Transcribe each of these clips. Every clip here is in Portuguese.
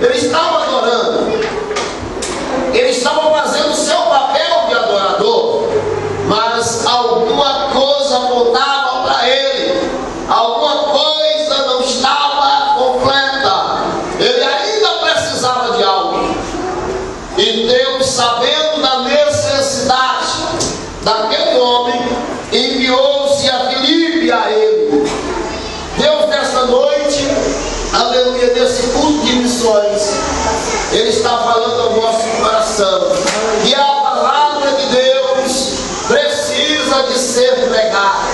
Ele estava adorando. Ele estava fazendo o seu papel de adorador. Mas alguma coisa faltava para ele. Alguma coisa não estava completa. Ele ainda precisava de algo. E Deus, sabendo da necessidade daquele homem, enviou-se a Filipe a ele. Deus, nesta noite, aleluia, nesse culto de missões, Ele está falando ao nosso coração. E a palavra de Deus precisa de ser pregada.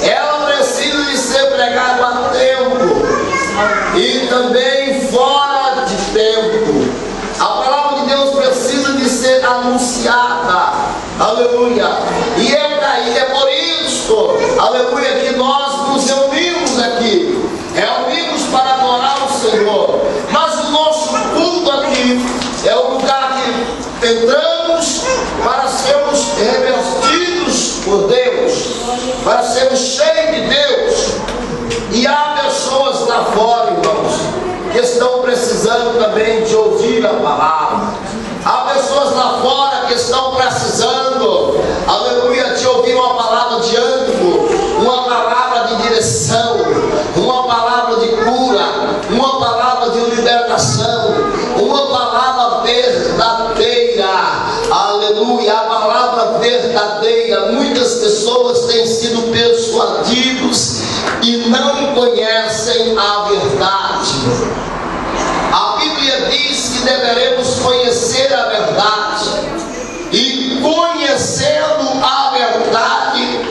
Ela precisa de ser pregada a tempo e também fora de tempo. A palavra de Deus precisa de ser anunciada. Aleluia. E é por isso, aleluia, que nós nos reunimos aqui. Reunimos para adorar o Senhor. Mas o nosso culto aqui é o lugar que entramos para sermos revestidos por Deus, para sermos cheios de Deus. E há pessoas lá fora, irmãos, que estão precisando também de ouvir a palavra. Há pessoas lá fora que estão precisando, aleluia, de ouvir uma palavra de ânimo, uma palavra de direção, uma palavra de cura, uma palavra de libertação, uma palavra verdadeira. Aleluia, a palavra verdadeira. Muitas pessoas têm sido persuadidos e não conhecem a verdade. A Bíblia diz que deveremos conhecer a verdade, e conhecendo a verdade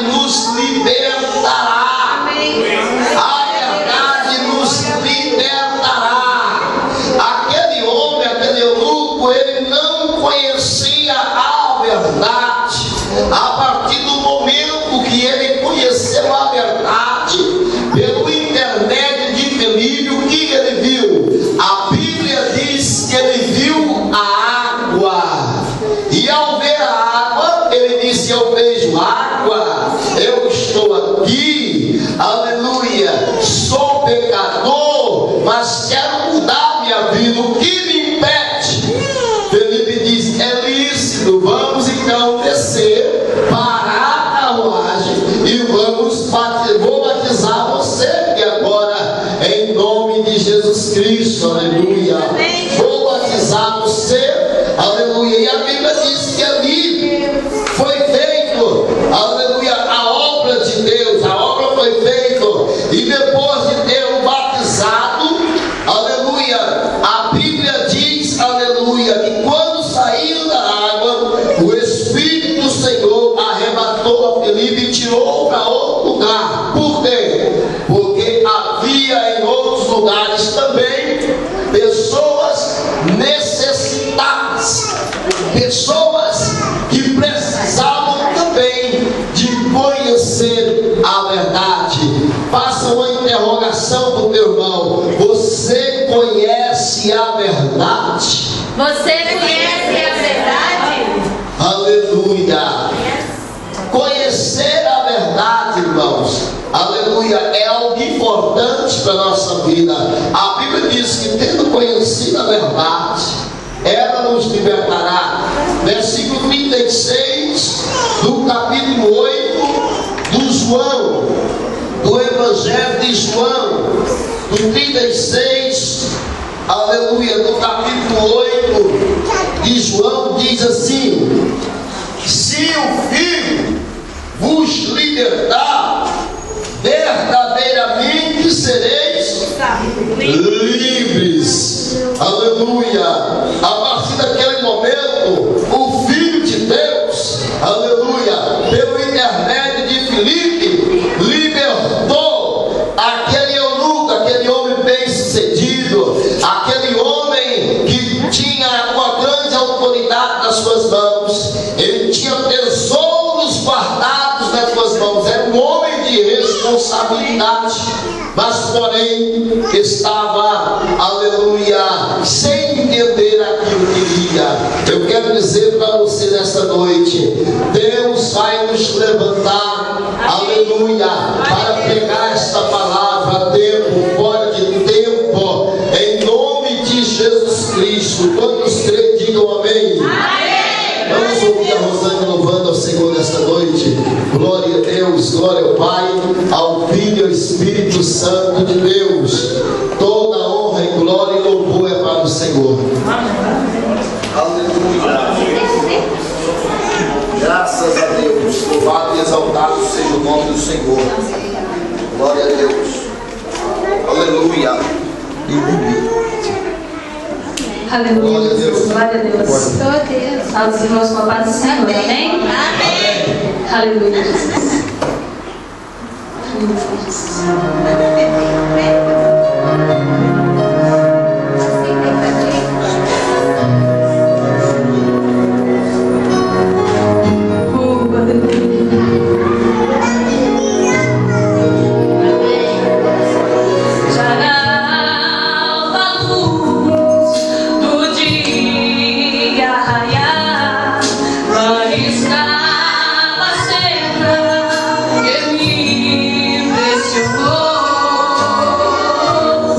nos libertará. A verdade nos libertará. Aquele homem, aquele eunuco, ele não conhecia a verdade. A partir do momento que ele conheceu a verdade, pelo intermédio de Filipe, o que ele viu? A Bíblia diz que ele viu a água. E ao ver a água, ele disse: eu vejo água, eu estou aqui, aleluia, sou pecador, mas quero mudar minha vida. O que me impede? Filipe diz: é lícito, vamos então descer para a carruagem e vou batizar você. E agora, em nome de Jesus Cristo, aleluia, vou batizar você, aleluia. E a Bíblia diz que ali foi feito, aleluia, a obra de Deus. A obra foi feita, e depois de ter o batizado, aleluia, a Bíblia diz, aleluia, que quando saiu da água, o Espírito do Senhor arrebatou a Filipe e tirou para outro lugar. Por quê? Porque havia em outros lugares também pessoas necessitadas, pessoas que precisavam também de conhecer a verdade. Faça uma interrogação para o teu irmão: você conhece a verdade? Você conhece a verdade? Aleluia. Conhecer a verdade, irmãos, aleluia, é algo importante para a nossa vida. A Bíblia diz que, tendo conhecido a verdade, ela nos libertará. Versículo 36 do capítulo 8 do João, do Evangelho de João, do 36, aleluia, do capítulo 8 de João, diz assim: se o Filho vos libertar, verdadeiramente sereis livres. Aleluia. A partir daquele momento, o Filho de Deus, aleluia, pelo intermédio de Filipe, libertou aquele eunuco, aquele homem bem-sucedido, aquele homem que tinha uma grande autoridade nas suas mãos. Ele tinha tesouros guardados nas suas mãos. Era um homem de responsabilidade, mas porém estava, aleluia, sem entender aquilo que queria. Eu quero dizer para você nesta noite: Deus vai nos levantar, aleluia, para pegar esta palavra a tempo, fora de tempo, Se todos crêem, digam amém. Vamos ouvir a Rosângela louvando ao Senhor nesta noite. Glória a Deus, glória ao Pai, ao Filho e ao Espírito Santo de Deus. Toda honra e glória e louvor é para o Senhor. Aleluia. Graças a Deus. Louvado e exaltado seja o nome do Senhor. Glória a Deus. Aleluia. Aleluia. Glória a Deus. Glória a Deus. Fala os irmãos com a paz do Senhor. Amém? Amém. Aleluia, Jesus. Aleluia, Jesus.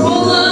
Oh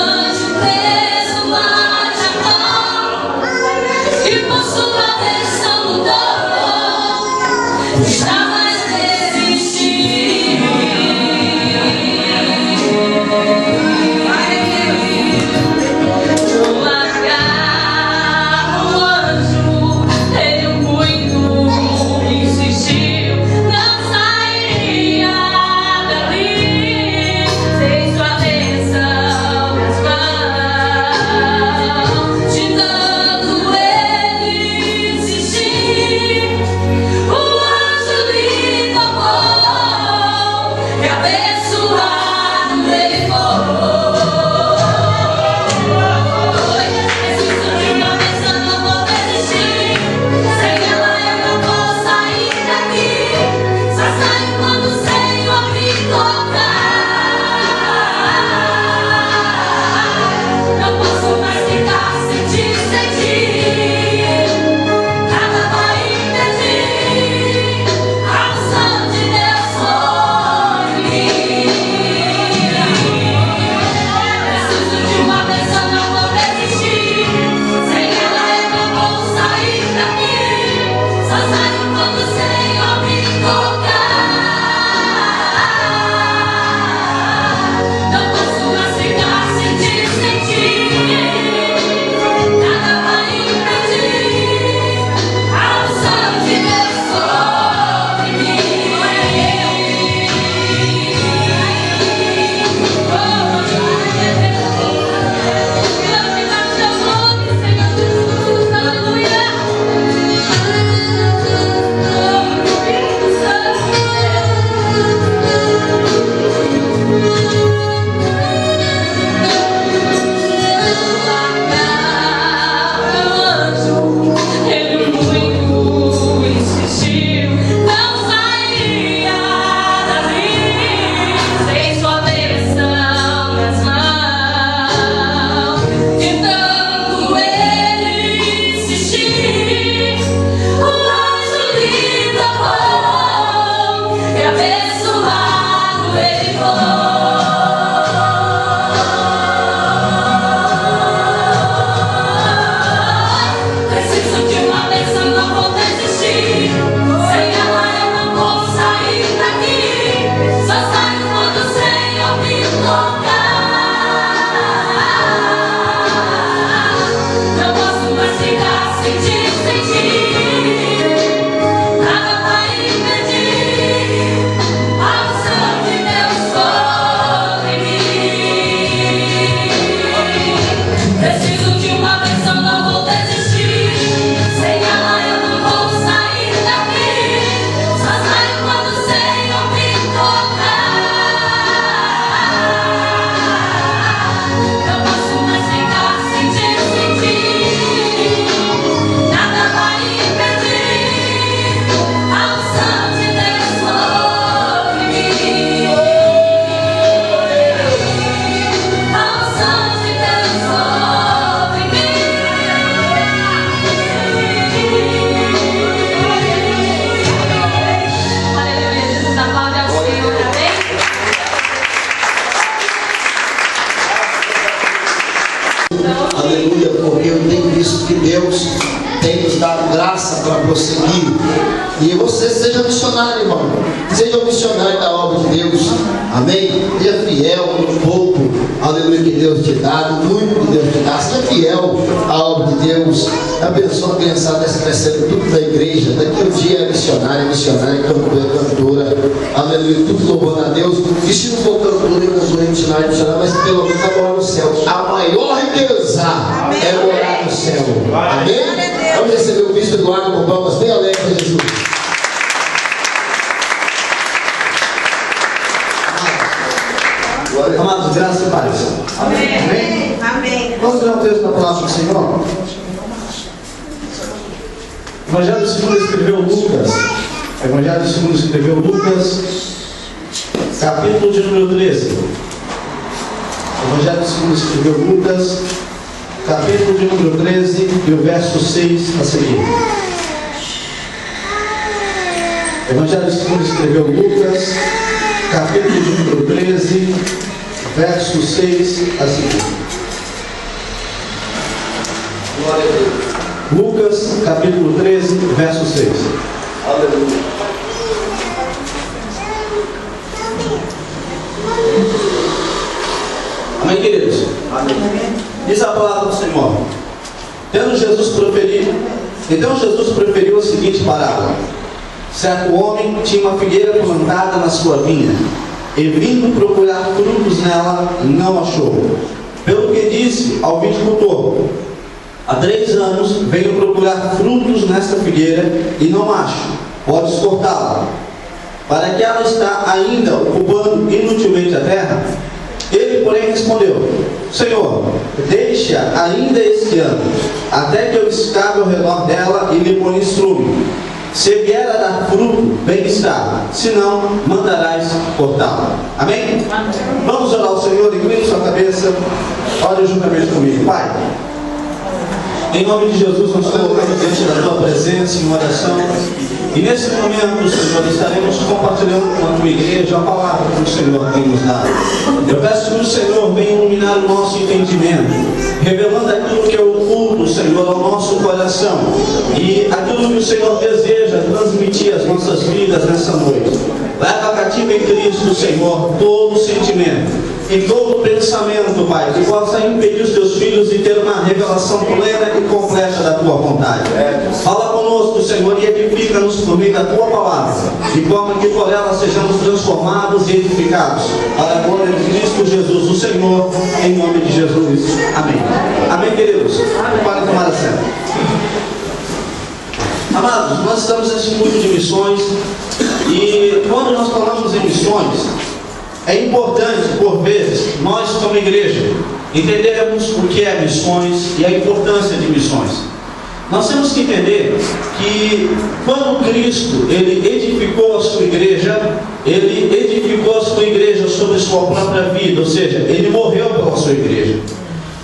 prosseguir. E você seja missionário, irmão. Seja um missionário da obra de Deus. Amém? Seja fiel no pouco, aleluia, que Deus te dá, no muito que Deus te dá. Seja fiel à obra de Deus. Abençoa a criançada dessa crescendo tudo da igreja. Daqui a um dia é missionária, cantora, aleluia, tudo louvando a Deus. E se não for cantora e cantora missionária, mas pelo menos vai morar no céu. A maior riqueza é morar no céu. Amém? Vamos receber o bispo Eduardo com palmas bem alegres para Jesus. Amados, graças e paz. Amém. Amém. Vamos ler um texto da palavra do Senhor. Evangelho segundo escreveu Lucas. Evangelho segundo escreveu Lucas, capítulo de número 13. Evangelho segundo escreveu Lucas, capítulo de número 13 e o verso 6 a seguir. Evangelho segundo escreveu Lucas, capítulo de número 13, verso 6 a seguir. Glória a Deus. Lucas, capítulo 13, verso 6. Aleluia. Amém, queridos? Amém. Diz a palavra do Senhor. Então Jesus preferiu a seguinte parábola. Certo homem tinha uma figueira plantada na sua vinha, e vindo procurar frutos nela, não achou. Pelo que disse ao viticultor: há 3 anos venho procurar frutos nesta figueira e não acho. Podes cortá-la, para que ela está ainda ocupando inutilmente a terra? Ele, porém, respondeu: Senhor, deixa ainda este ano, até que eu escave ao redor dela e lhe ponha estrume. Se vier a dar fruto, bem está, senão mandarás cortá-la. Amém? Amém? Vamos orar ao Senhor, incline sua cabeça, ore juntamente comigo. Pai, em nome de Jesus, nós colocamos diante da tua presença em oração. E nesse momento, Senhor, estaremos compartilhando com a tua igreja a palavra que o Senhor tem nos dado. Eu peço que o Senhor venha iluminar o nosso entendimento, revelando aquilo que é oculto, Senhor, ao nosso coração, e aquilo que o Senhor deseja transmitir às nossas vidas nessa noite. Leva cativo em Cristo, Senhor, todo sentimento e todo pensamento, Pai, que possa impedir os teus filhos de ter uma revelação plena e completa da tua vontade. Fala conosco, Senhor, e edifica-nos por meio da tua palavra, de forma que por ela sejamos transformados e edificados, para a glória de Cristo Jesus, o Senhor, em nome de Jesus. Amém. Amém, queridos? Para tomar assento. Amados, nós estamos nesse mundo de missões, e quando nós falamos em missões, é importante, por vezes, nós como igreja, entendermos o que é missões e a importância de missões. Nós temos que entender que quando Cristo, Ele edificou a sua igreja, Ele edificou a sua igreja sobre sua própria vida, ou seja, Ele morreu pela sua igreja.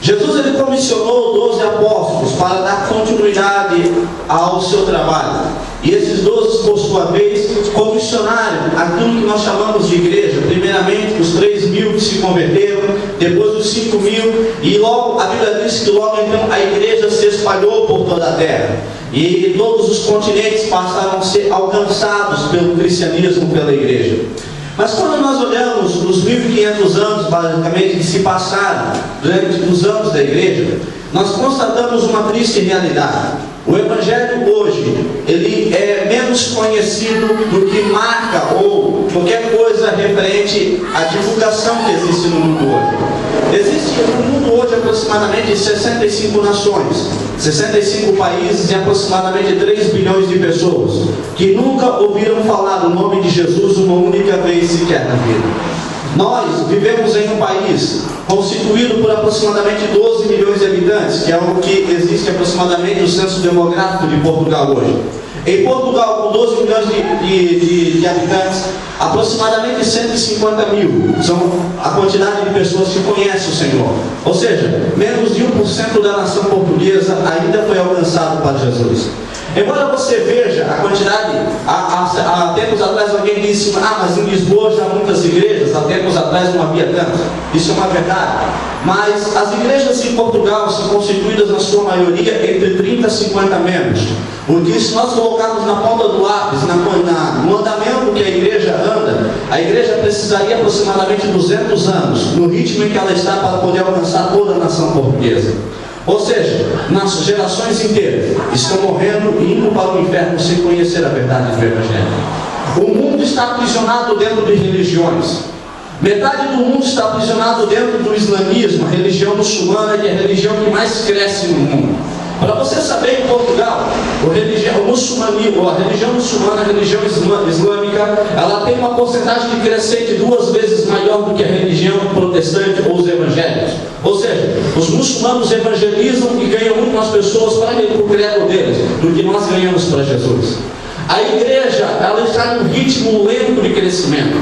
Jesus, Ele comissionou 12 apóstolos para dar continuidade ao seu trabalho. E esses 12, por sua vez, comissionaram aquilo que nós chamamos de igreja. Primeiramente, os 3.000 que se converteram, depois os 5.000, e logo, a Bíblia diz que logo então a igreja se espalhou por toda a terra. E todos os continentes passaram a ser alcançados pelo cristianismo, pela igreja. Mas quando nós olhamos os 1.500 anos, basicamente, que se passaram durante os anos da igreja, nós constatamos uma triste realidade. O Evangelho hoje, ele é menos conhecido do que marca ou qualquer coisa referente à divulgação que existe no mundo hoje. Existe no mundo hoje aproximadamente 65 nações, 65 países e aproximadamente 3 bilhões de pessoas que nunca ouviram falar do nome de Jesus uma única vez sequer na vida. Nós vivemos em um país constituído por aproximadamente 12 milhões de habitantes, que é o que existe aproximadamente no censo demográfico de Portugal hoje. Em Portugal, com 12 milhões de habitantes, aproximadamente 150 mil são a quantidade de pessoas que conhecem o Senhor. Ou seja, menos de 1% da nação portuguesa ainda foi alcançado para Jesus. Embora você veja a quantidade, há tempos atrás alguém disse, mas em Lisboa já há muitas igrejas, há tempos atrás não havia tantas. Isso é uma verdade. Mas as igrejas em Portugal são constituídas na sua maioria entre 30 a 50 membros. Porque se nós colocarmos na ponta do lápis, no andamento que a igreja anda, a igreja precisaria aproximadamente 200 anos, no ritmo em que ela está, para poder alcançar toda a nação portuguesa. Ou seja, nas gerações inteiras estão morrendo e indo para o inferno sem conhecer a verdade do Evangelho. O mundo está aprisionado dentro de religiões. Metade do mundo está aprisionado dentro do islamismo, a religião muçulmana, que é a religião que mais cresce no mundo. Para você saber, em Portugal, a religião muçulmana, a religião islâmica, ela tem uma porcentagem de crescente 2 vezes maior do que a religião protestante ou os evangélicos. Ou seja, os muçulmanos evangelizam e ganham muito mais pessoas para o credo deles do que nós ganhamos para Jesus. A igreja, ela está num ritmo lento de crescimento.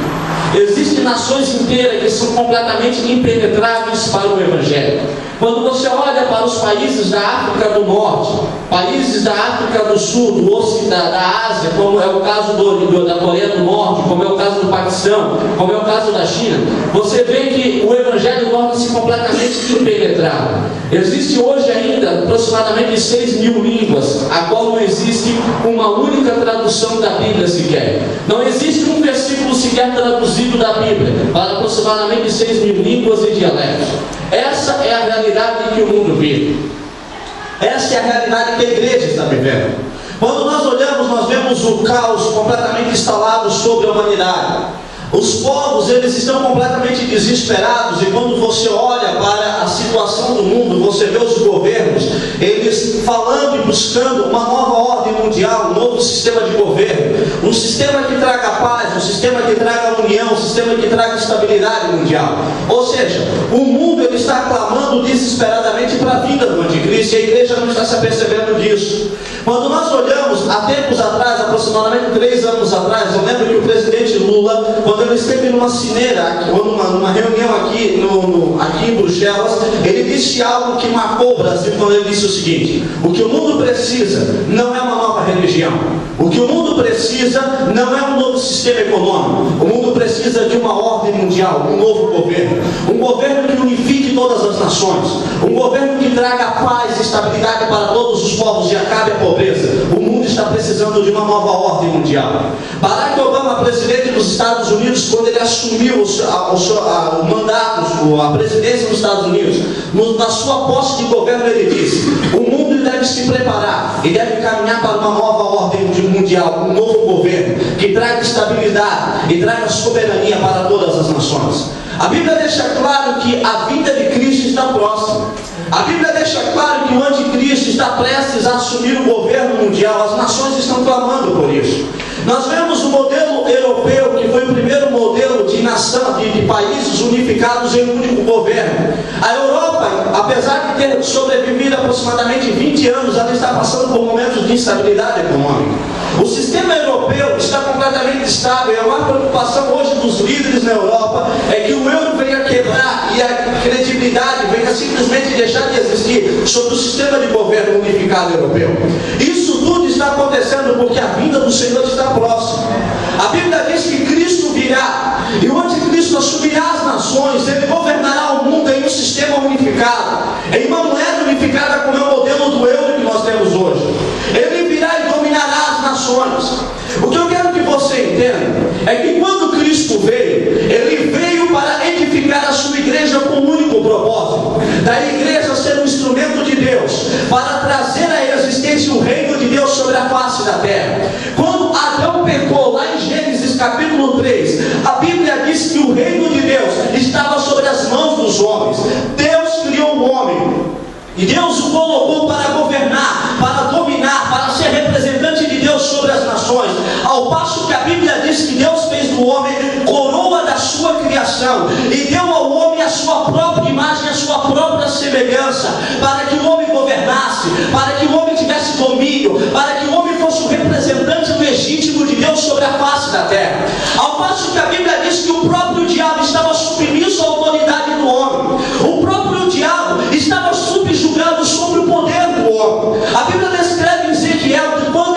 Existem nações inteiras que são completamente impenetráveis para o Evangelho. Quando você olha para os países da África do Norte, países da África do Sul, da Ásia, como é o caso da Coreia do Norte, como é o caso do Paquistão, como é o caso da China, você vê que o Evangelho torna-se completamente impenetrável. Existe hoje ainda aproximadamente 6 mil línguas, a qual não existe uma única tradução da Bíblia sequer. Não existe um versículo sequer traduzido da Bíblia para aproximadamente 6 mil línguas e dialetos. Essa é a realidade que o mundo vive. Essa é a realidade que a igreja está vivendo. Quando nós olhamos, nós vemos o caos completamente instalado sobre a humanidade. Os povos, eles estão completamente desesperados, e quando você olha para a situação do mundo, você vê os governos, eles falando e buscando uma nova ordem mundial, um novo sistema de governo, um sistema que traga paz, um sistema que traga união, um sistema que traga estabilidade mundial. Ou seja, o mundo, ele está clamando desesperadamente para a vinda do anticristo, e a igreja não está se apercebendo disso. Quando nós olhamos, há tempos atrás, aproximadamente 3 anos atrás, eu lembro que o presidente Lula, quando ele esteve numa cineira, numa reunião aqui em Bruxelas, ele disse algo que marcou o Brasil, quando ele disse o seguinte: o que o mundo precisa não é uma nova religião, o que o mundo precisa não é um novo sistema econômico, o mundo precisa de uma ordem mundial, um novo governo, um governo que unifique todas as nações, um governo que traga paz e estabilidade para todos os povos e acabe a pobreza. O mundo está precisando de uma nova ordem mundial. Barack Obama, presidente dos Estados Unidos, quando ele assumiu o mandato, a presidência dos Estados Unidos, na sua posse de governo, ele disse: o mundo deve se preparar e deve caminhar para uma nova ordem mundial, um novo governo que traga estabilidade e traga soberania para todas as nações. A Bíblia deixa claro que a vinda de Cristo está próxima. A Bíblia deixa claro que o anticristo está prestes a assumir o governo mundial. As nações estão clamando por isso. Nós vemos o modelo europeu, que foi o primeiro modelo de nação, de países unificados em um único governo. A Europa, apesar de ter sobrevivido aproximadamente 20 anos, ela está passando por momentos de instabilidade econômica. O sistema europeu está completamente estável, e a maior preocupação hoje dos líderes na Europa é que o euro venha quebrar e a credibilidade venha simplesmente deixar de existir sobre o sistema de governo unificado europeu. Isso tudo está acontecendo porque a vinda do Senhor está próxima. A Bíblia diz que Cristo virá e o anticristo assumirá as nações, ele governará o mundo em um sistema unificado, em uma moeda unificada como é o modelo do euro que nós temos hoje. Ele virá e dominará as nações. O que eu quero que você entenda é que quando Cristo veio, ele veio para edificar a sua igreja com um único propósito, da igreja ser um instrumento de Deus para trazer à existência o reino de Deus sobre a face da terra. Quando Adão pecou, lá em Gênesis capítulo 3, a Bíblia diz que o reino de Deus estava sobre as mãos dos homens. Deus criou o homem e Deus o colocou para governar, para dominar, para ser representante de Deus sobre as nações. Ao passo que a Bíblia diz que Deus fez do homem coroa da sua criação e deu ao homem a sua própria imagem, a sua própria semelhança, para que o homem governasse, para que o homem tivesse domínio, para que o homem fosse o representante legítimo de Deus sobre a face da terra. Ao passo que a Bíblia diz que o próprio diabo estava submisso à autoridade do homem, o próprio diabo estava subjugado sobre o poder do homem. A Bíblia descreve em Ezequiel que quando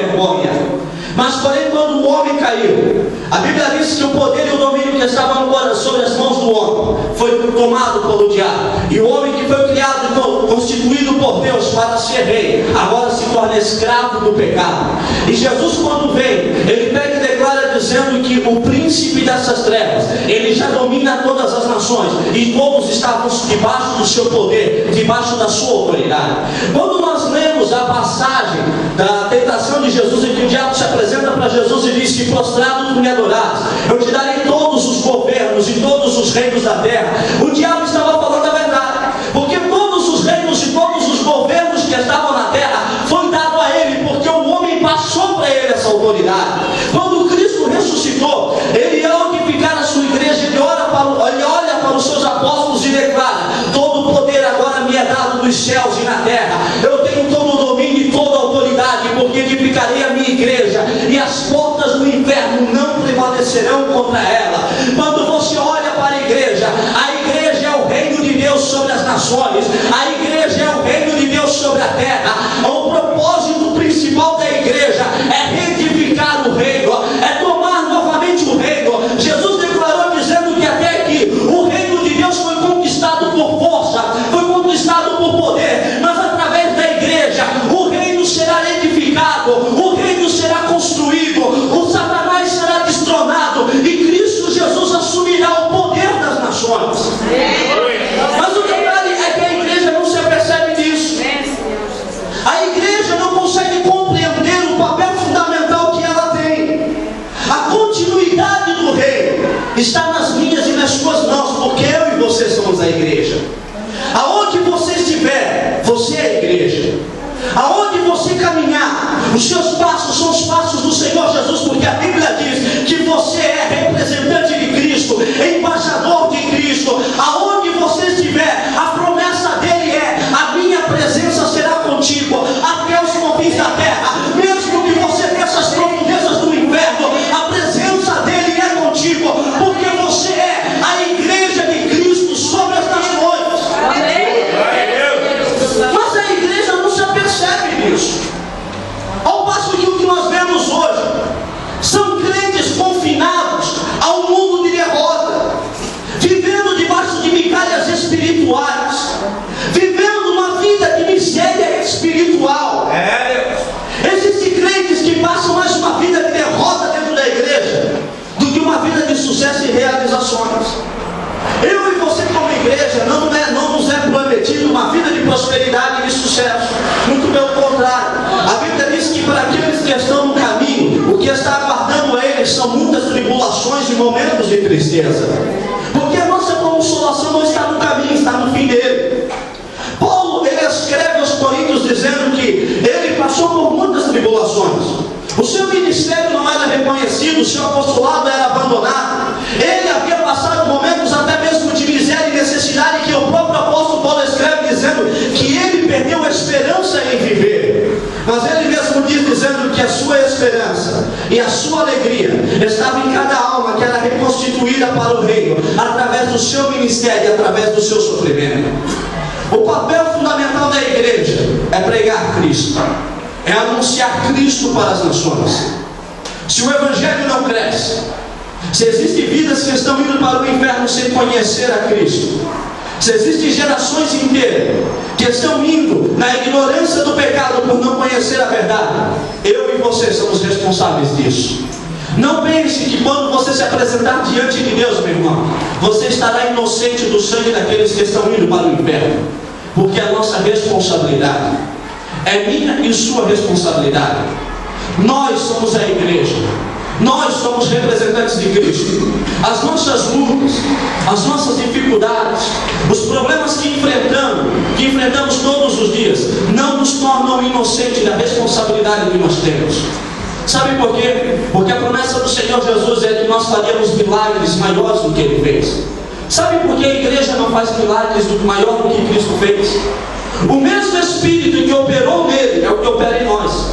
vergonha. Mas porém, quando o homem caiu, a Bíblia diz que o poder e o domínio que estavam sobre as mãos do homem foi tomado pelo diabo. E o homem que foi criado e constituído por Deus para ser rei, agora se torna escravo do pecado. E Jesus, quando vem, ele pega e declara dizendo que o príncipe dessas trevas, ele já domina todas as nações, e todos estavam debaixo do seu poder, debaixo da sua autoridade. Quando nós lemos a passagem da tentação de Jesus, em que o diabo se apresenta para Jesus e diz que prostrado tu me adorares, eu te darei todos os governos e todos os reinos da terra. O diabo estava falando a verdade, porque todos os reinos e todos os governos que estavam na terra foi dado a ele, porque o homem passou para ele essa autoridade. Quando Cristo ressuscitou, ele ao edificar a sua igreja, ele olha para os seus apóstolos e declara: todo o poder agora me é dado nos céus e na terra. Eu tenho todo o domínio e toda a autoridade, porque edificarei a minha igreja e as portas do inferno não prevalecerão contra ela. Quando você olha para a igreja é o reino de Deus sobre as nações, a igreja é o reino de Deus sobre a terra. O propósito principal da igreja é reedificar o reino, é tomar novamente o reino. Jesus declarou dizendo que até que o reino de Deus foi conquistado por força, foi conquistado por poder, mas através da igreja o reino será edificado, o reino será construído, o Satanás será destronado e Cristo Jesus assumirá o poder das nações. Mas o detalhe é que a igreja não se apercebe disso. A igreja não consegue compreender o papel fundamental que ela tem. A continuidade do reino está nas minhas e nas suas mãos, porque eu e você somos a igreja. Aonde você estiver, você é a igreja. Aonde você caminhar, os seus passos são os passos do Senhor Jesus, porque a Bíblia diz que você é representante de Cristo, embaixador de Cristo. Aonde você estiver, a promessa dele é: a minha presença será contigo até os confins da terra. Mesmo que você desça as profundezas do inferno, a presença dele é contigo, porque você é a igreja de Cristo sobre as nações. Mas a igreja não se apercebe disso. Ao passo que o que nós vemos hoje são crentes confinados ao mundo de derrota, vivendo debaixo de migalhas espirituais, vivendo uma vida de miséria espiritual. Existem crentes que passam mais uma vida de derrota dentro da igreja do que uma vida de sucesso e realizações. Eu e você como igreja não nos é prometido uma vida de prosperidade e de sucesso. Muito pelo contrário. A Bíblia diz que para aqueles que estão no caminho, o que está aguardando eles são muitas tribulações e momentos de tristeza. Porque a nossa consolação não está no caminho, está no fim dele. Paulo, ele escreve aos Coríntios dizendo que ele passou por muitas tribulações. O seu ministério não era reconhecido, o seu apostolado era abandonado. Ele havia passado momentos até mesmo de miséria e necessidade, que o próprio apóstolo Paulo escreve dizendo que ele perdeu a esperança em viver. Mas ele mesmo diz dizendo que a sua esperança e a sua alegria estava em cada alma que era reconstituída para o reino, através do seu ministério e através do seu sofrimento. O papel fundamental da igreja é pregar Cristo, é anunciar Cristo para as nações. Se o evangelho não cresce, se existem vidas que estão indo para o inferno sem conhecer a Cristo, se existem gerações inteiras que estão indo na ignorância do pecado por não conhecer a verdade, eu e você somos responsáveis disso. Não pense que quando você se apresentar diante de Deus, meu irmão, você estará inocente do sangue daqueles que estão indo para o inferno, porque a nossa responsabilidade é minha e sua responsabilidade. Nós somos a igreja, nós somos representantes de Cristo. As nossas lutas, as nossas dificuldades, os problemas que enfrentamos todos os dias, não nos tornam inocentes da responsabilidade que nós temos. Sabe por quê? Porque a promessa do Senhor Jesus é que nós faríamos milagres maiores do que Ele fez. Sabe por que a igreja não faz milagres maior do que Cristo fez? O mesmo Espírito que operou nele é o que opera em nós.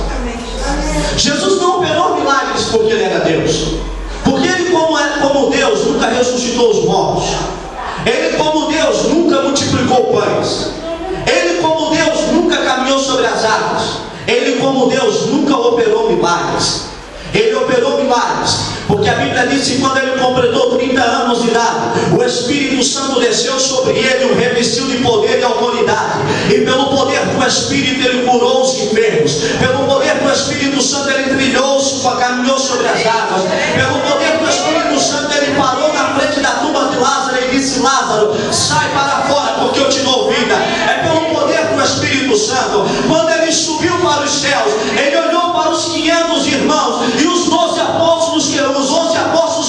Jesus não operou milagres porque Ele era Deus, porque Ele como Deus nunca ressuscitou os mortos. Ele como Deus nunca multiplicou pães. Ele como Deus nunca caminhou sobre as águas. Ele como Deus nunca operou milagres. Porque a Bíblia diz que quando ele completou 30 anos de idade, o Espírito Santo desceu sobre ele e o revestiu de poder e autoridade. E pelo poder do Espírito ele curou os enfermos. Pelo poder do Espírito Santo ele trilhou, caminhou sobre as águas. Pelo poder do Espírito Santo ele parou na frente da tumba de Lázaro e disse: Lázaro, sai para fora porque eu te dou vida. É pelo poder do Espírito Santo. Quando ele subiu para os céus, ele olhou para os 500 irmãos e os 11 apóstolos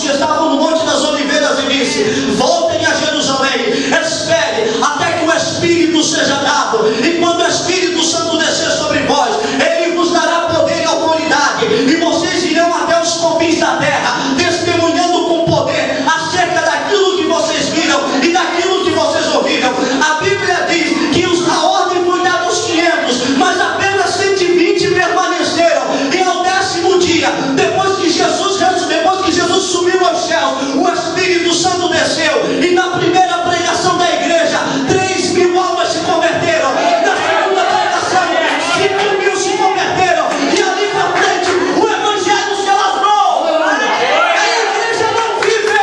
que estavam no Monte das Oliveiras e disse: voltem a Jerusalém, espere até que o Espírito seja dado, e quando o Espírito Santo descer sobre vós, ele vos dará poder e autoridade, e vocês irão até os confins da terra, testemunhando com poder acerca daquilo que vocês viram e daquilo que vocês ouviram. A Bíblia diz que a ordem foi dada aos 500, mas apenas 120 permaneceram, e ao 10º dia, depois que Jesus subiu aos céus, o Espírito Santo desceu, e na primeira pregação da igreja, 3.000 almas se converteram. Na segunda pregação, 5.000 se converteram, e ali para frente o Evangelho se alastrou. A igreja não vive.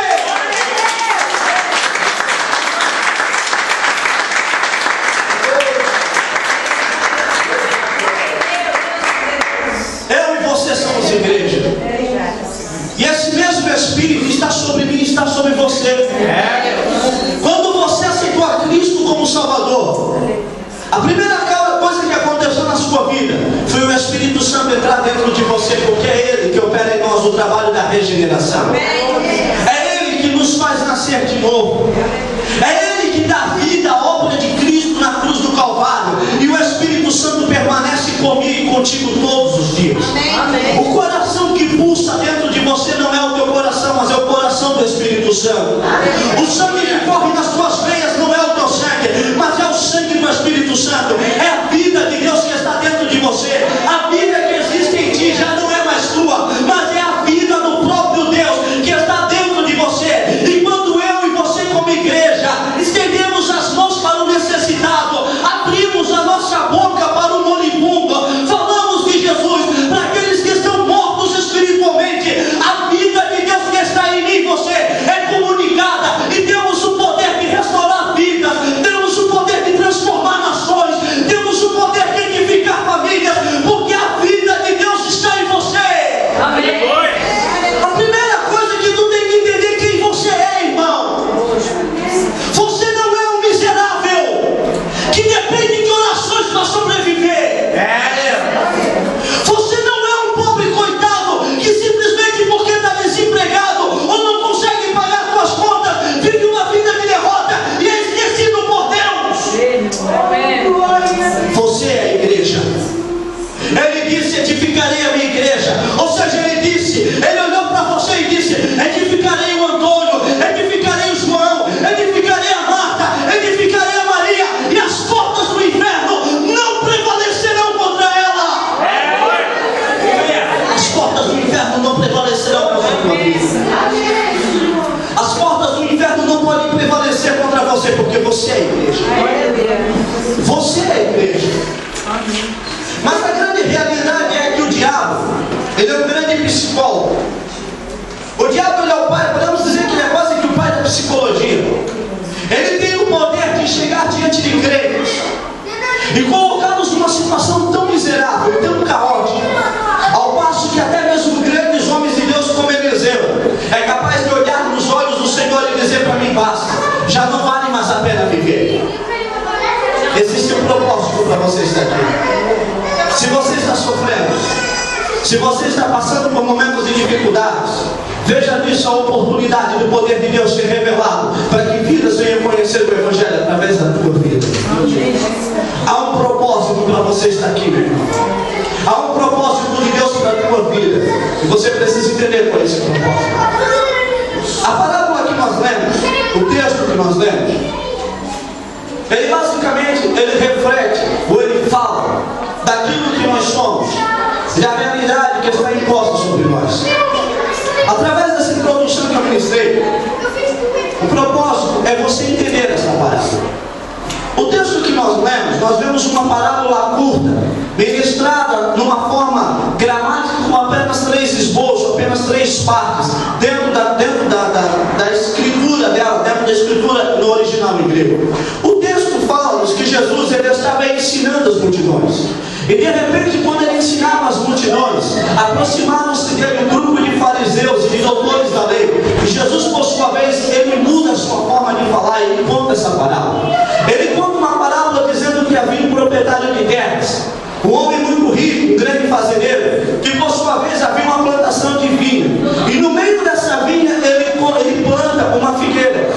Eu e você somos igreja. E esse mesmo Espírito está sobre mim, está sobre você. Quando você aceitou a Cristo como Salvador, a primeira coisa que aconteceu na sua vida foi o Espírito Santo entrar dentro de você, porque é Ele que opera em nós o trabalho da regeneração. É Ele que nos faz nascer de novo. É Ele que dá vida à obra de Cristo na cruz do Calvário. E o Espírito Santo permanece comigo e contigo todos os dias. O coração que pulsa dentro de você não é o teu coração, mas é o coração do Espírito Santo. O sangue que corre nas tuas veias não é o teu sangue, mas é o sangue do Espírito Santo. É a vida de Deus que está dentro de você. A vida que existe em ti já não é mais tua, mas é a vida do próprio Deus que está dentro de você. E quando eu e você como igreja estendemos as mãos para o necessitado, abrimos a nossa boca para o moribundo, falamos de Jesus para aqueles que estão mortos espiritualmente, a vida de Deus que está em mim e você é comunicada, e temos o poder de restaurar vidas, temos o poder de transformar nações, temos o poder de edificar famílias, porque a vida de Deus está em você. Amém. A primeira coisa que tu tem que entender é quem você é, irmão. Você não é um miserável que depende de orações para sobreviver. Você não é um pobre coitado que simplesmente porque está desempregado ou não consegue pagar suas contas, vive uma vida de derrota e é esquecido por Deus. Você é a igreja. Ele disse: edificarei a minha igreja. Ou seja, ele olhou para você e disse: edificarei o Antônio, edificarei o João, edificarei a Marta, edificarei a Maria, e as portas do inferno não prevalecerão contra ela. As portas do inferno não prevalecerão contra a tua vida. As portas do inferno não podem prevalecer contra você, porque você é a igreja. Você é a igreja. Mas a grande realidade é que o diabo, ele é um grande psicólogo. O diabo, ele é o pai, podemos dizer que ele é quase que o pai da psicologia. Ele tem o poder de chegar diante de crentes e colocá-los numa situação tão miserável, tão caótica, ao passo que até mesmo grandes homens de Deus como Eliseu é capaz de olhar nos olhos do Senhor e dizer: para mim basta, já não vale mais a pena viver. Existe um propósito para você estar aqui. Se você está sofrendo, se você está passando por momentos de dificuldades, veja nisso a oportunidade do poder de Deus ser revelado, para que vidas venham conhecer o Evangelho através da tua vida. Há um propósito para você estar aqui, meu irmão. Há um propósito de Deus para a tua vida, e você precisa entender qual é esse propósito. A parábola que nós lemos, o texto que nós lemos, ele basicamente, ele reflete, ou ele fala daquilo que nós somos, da realidade que está imposta sobre nós. Através dessa introdução que eu ministrei, o propósito é você entender essa parábola. O texto que nós vemos uma parábola curta, ministrada numa forma gramática com apenas 3 esboços, apenas 3 três partes dentro da escritura dela, dentro da escritura no original em grego. O texto fala-nos que Jesus ele estava ensinando as multidões. E de repente, quando ele ensinava as multidões, aproximaram-se dele um grupo de fariseus e de doutores da lei. E Jesus, por sua vez, ele muda a sua forma de falar e ele conta essa parábola. Ele conta uma parábola dizendo que havia um proprietário de terras, um homem muito rico, um grande fazendeiro, que por sua vez havia uma plantação de vinho. E no meio dessa vinha ele planta uma figueira.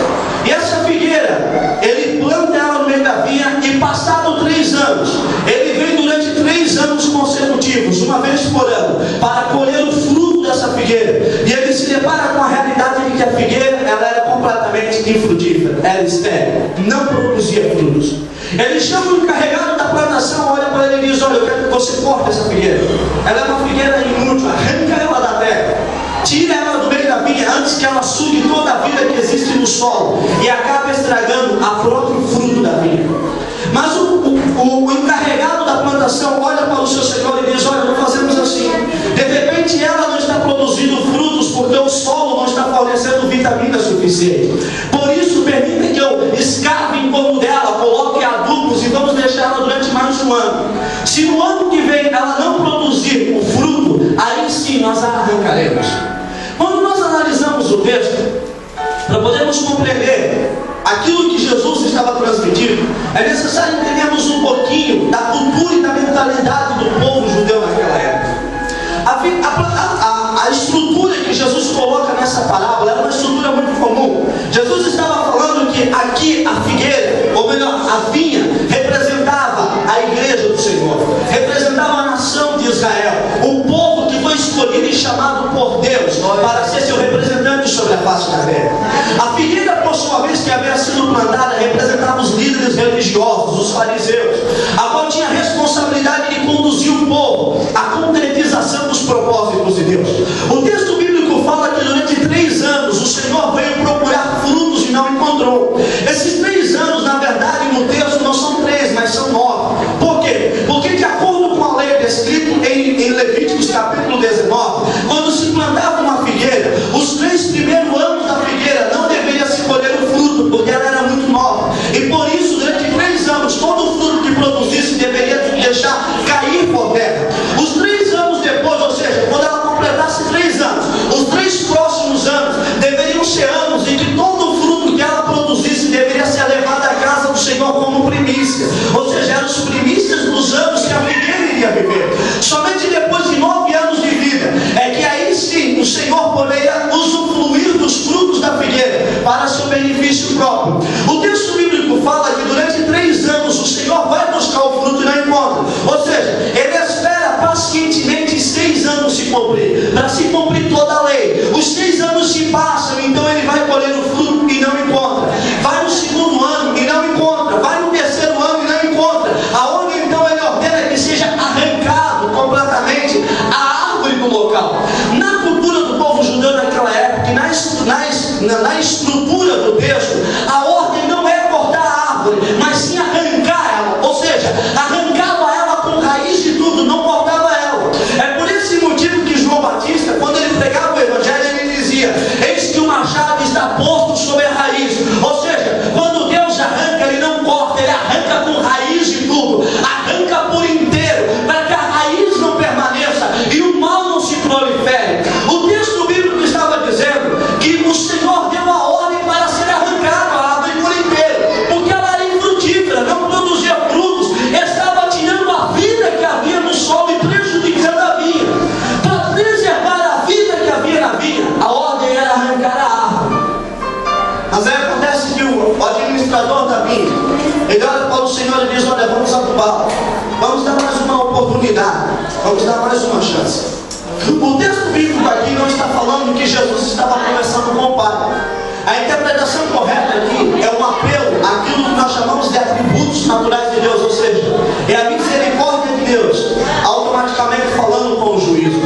E essa figueira, ele planta ela no meio da vinha e passado 3 anos, ele vem durante 3 anos consecutivos, uma vez por ano, para colher o fruto dessa figueira. E ele se depara com a realidade de que a figueira ela era completamente infrutífera, era estéril, não produzia frutos. Ele chama o encarregado da plantação, olha para ele e diz: olha, eu quero que você corte essa figueira. Ela é uma figueira inútil, arranca ela da terra, tira ela do meio da vinha antes que ela sugue toda a vida que existe no solo e acabe estragando a próprio fruto da vinha. Mas o encarregado da plantação olha para o seu senhor e diz: olha, não fazemos assim. De repente ela não está produzindo frutos porque o solo não está fornecendo vitamina suficiente. Por isso permita que eu escave em torno dela, coloque adubos e vamos deixar ela durante mais um ano. Se no ano que vem ela não produzir o fruto, aí sim nós a arrancaremos. Quando nós analisamos o texto, para podermos compreender aquilo que Jesus estava transmitindo, é necessário entendermos um pouquinho da cultura e da mentalidade do povo judeu naquela época. A estrutura que Jesus coloca nessa parábola era uma estrutura muito comum. Jesus estava falando que aqui a figueira, ou melhor, a vinha, representava a igreja do Senhor, representava a nação de Israel, o povo que foi escolhido e chamado por Deus para ser seu representante sobre a face da terra. A figueira, por sua vez, que havia sido plantada, representava os líderes religiosos, os fariseus, a qual tinha a responsabilidade de conduzir o povo à concretização dos propósitos de Deus. O texto bíblico fala que durante 3 anos o Senhor veio procurar frutos e não encontrou. Esses 3 anos, na verdade, no texto não são 3, mas são 9. Por quê? Porque de acordo com a lei descrito em Levíticos capítulo 19, quando se plantava uma figueira, os 3 primeiros anos da figueira não deveria se colher o fruto, porque ela era muito nova. E por isso, durante 3 anos, todo o fruto que produzisse deveria deixar cair por terra. Os 3 anos depois, ou seja, quando ela completasse 3 anos, os 3 próximos anos deveriam ser anos em que todo o fruto que ela produzisse deveria ser levado à casa do Senhor como primícia. Ou seja, eram os primícias dos anos que a figueira iria viver. Somente depois de 9 anos de vida é que aí sim o Senhor poderia usufruir dos frutos da figueira para seu benefício próprio. O texto bíblico fala que durante 3 anos o Senhor vai buscar o fruto e não encontra. Ou seja, ele espera pacientemente 6 anos se cumprir, para se cumprir toda a lei. Os 6 anos se passam, então ele vai colher o fruto e não encontra. Vai no 2º ano e não encontra. Vai no 3º ano e não encontra. Aonde então ele ordena que seja arrancado completamente a árvore do local. Na cultura do povo judeu naquela época, na estrutura do texto, a ordem não é cortar a árvore, mas sim arrancar ela. Ou seja, arrancava ela com raiz de tudo, não cortava ela. É por esse motivo que João Batista, quando ele pregava o evangelho, ele dizia: eis que o machado está posto sobre a raiz. Ou seja, quando Deus arranca, ele não corta, ele arranca com raiz de tudo, arranca por inteiro, para que a raiz não permaneça e o mal não se prolifere. O texto bíblico estava dizendo que o Senhor deu a ordem para ser arrancado a árvore por inteiro, porque ela era infrutífera, não produzia frutos, estava tirando a vida que havia no solo e prejudicando a vinha. Para preservar a vida que havia na vinha, a ordem era arrancar a árvore. Mas aí acontece que o administrador da vinha, ele olha para o Senhor e diz: olha, vamos adubá-lo, vamos dar mais uma oportunidade, vamos dar mais uma chance. O texto bíblico aqui não está falando que Jesus estava conversando com o Pai. A interpretação correta aqui é um apelo àquilo que nós chamamos de atributos naturais de Deus, ou seja, é a misericórdia de Deus, automaticamente falando com o juízo.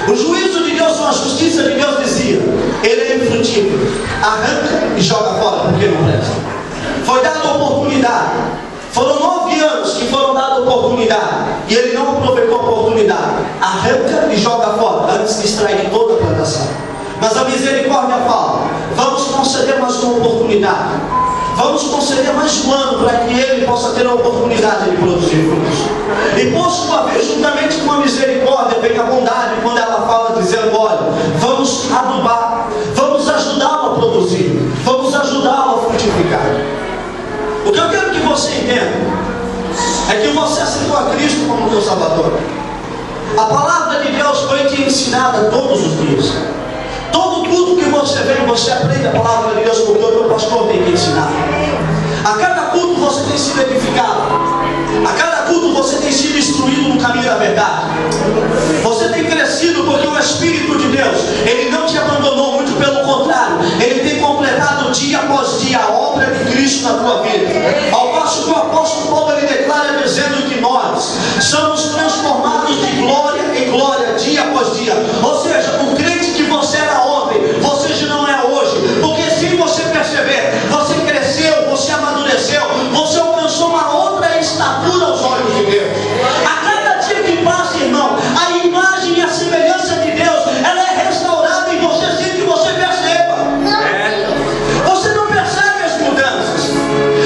O juízo de Deus, ou a justiça de Deus dizia: ele é infrutífero, arranca e joga fora, porque não presta. Foi dada a oportunidade. Foram 9 anos que foram dadas a oportunidade e ele não aproveitou a oportunidade. Arranca e joga fora antes que estrague toda a plantação. Mas a misericórdia fala: vamos conceder mais uma oportunidade, vamos conceder mais um ano para que ele possa ter a oportunidade de produzir frutos. E por sua vez, juntamente com a misericórdia, vem a bondade, quando ela fala dizendo: olha, vamos adubar, vamos ajudá-lo a produzir, vamos ajudá-lo a frutificar. O que eu quero que você entenda é que você aceitou a Cristo como teu Salvador. A palavra de Deus foi te ensinada todos os dias. Todo culto que você vem, você aprende a palavra de Deus, porque o teu pastor tem que ensinar. A cada culto você tem sido edificado. A cada culto você tem sido instruído no caminho da verdade. Você tem crescido porque o Espírito de Deus, Ele não te abandonou, muito pelo contrário, Ele tem completado dia após dia a obra de Cristo na tua vida. Ao passo que o apóstolo Paulo ele declara dizendo que nós somos transformados de glória em glória, dia após dia. Ou seja, o crente que você era ontem, você já não é hoje. Porque se você perceber, você cresceu, você amadureceu, você alcançou uma outra estatura aos olhos de Deus. A cada dia que passa, irmão, a imagem e a semelhança de Deus, ela é restaurada em você sem que você perceba. Você não percebe as mudanças,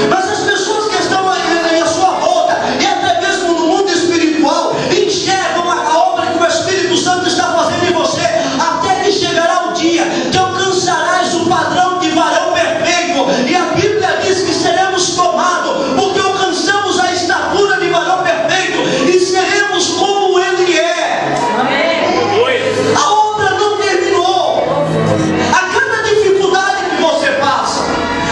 mas as pessoas que estão à sua volta, e até mesmo no mundo espiritual, enxergam a obra que o Espírito Santo está fazendo em você, até que chegará o dia que alcançarás o padrão de varão perfeito. E a Bíblia diz que seremos tomados, porque alcançamos a estatura de varão perfeito e seremos como Ele é. A obra não terminou. A cada dificuldade que você passa,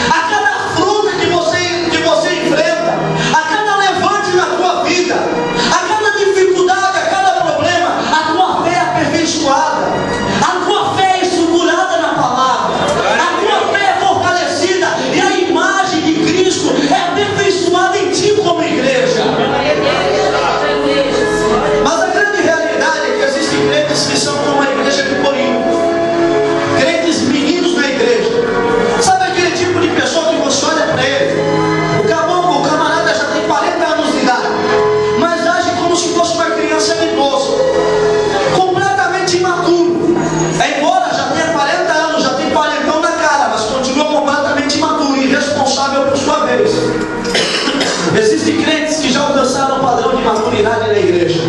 a cada afronta que você enfrenta, a cada levante na tua vida, a cada dificuldade, a cada problema, a tua fé é aperfeiçoada, a tua fé é estruturada na palavra, a tua fé é fortalecida e a imagem de Cristo é aperfeiçoada em ti como igreja. Mas a grande realidade é que existem crentes que são como a igreja de Corinto, crentes meninos na igreja. Sabe aquele tipo de pessoa que você olha para ele, o caboclo, o camarada já tem 40 anos de idade, mas age como se fosse uma criança idosa, completamente imaturo. Embora já tenha 40 anos, já tem 40 na cara, mas continua completamente imaturo e irresponsável por sua vez. Existem crentes que já alcançaram o padrão de maturidade na igreja,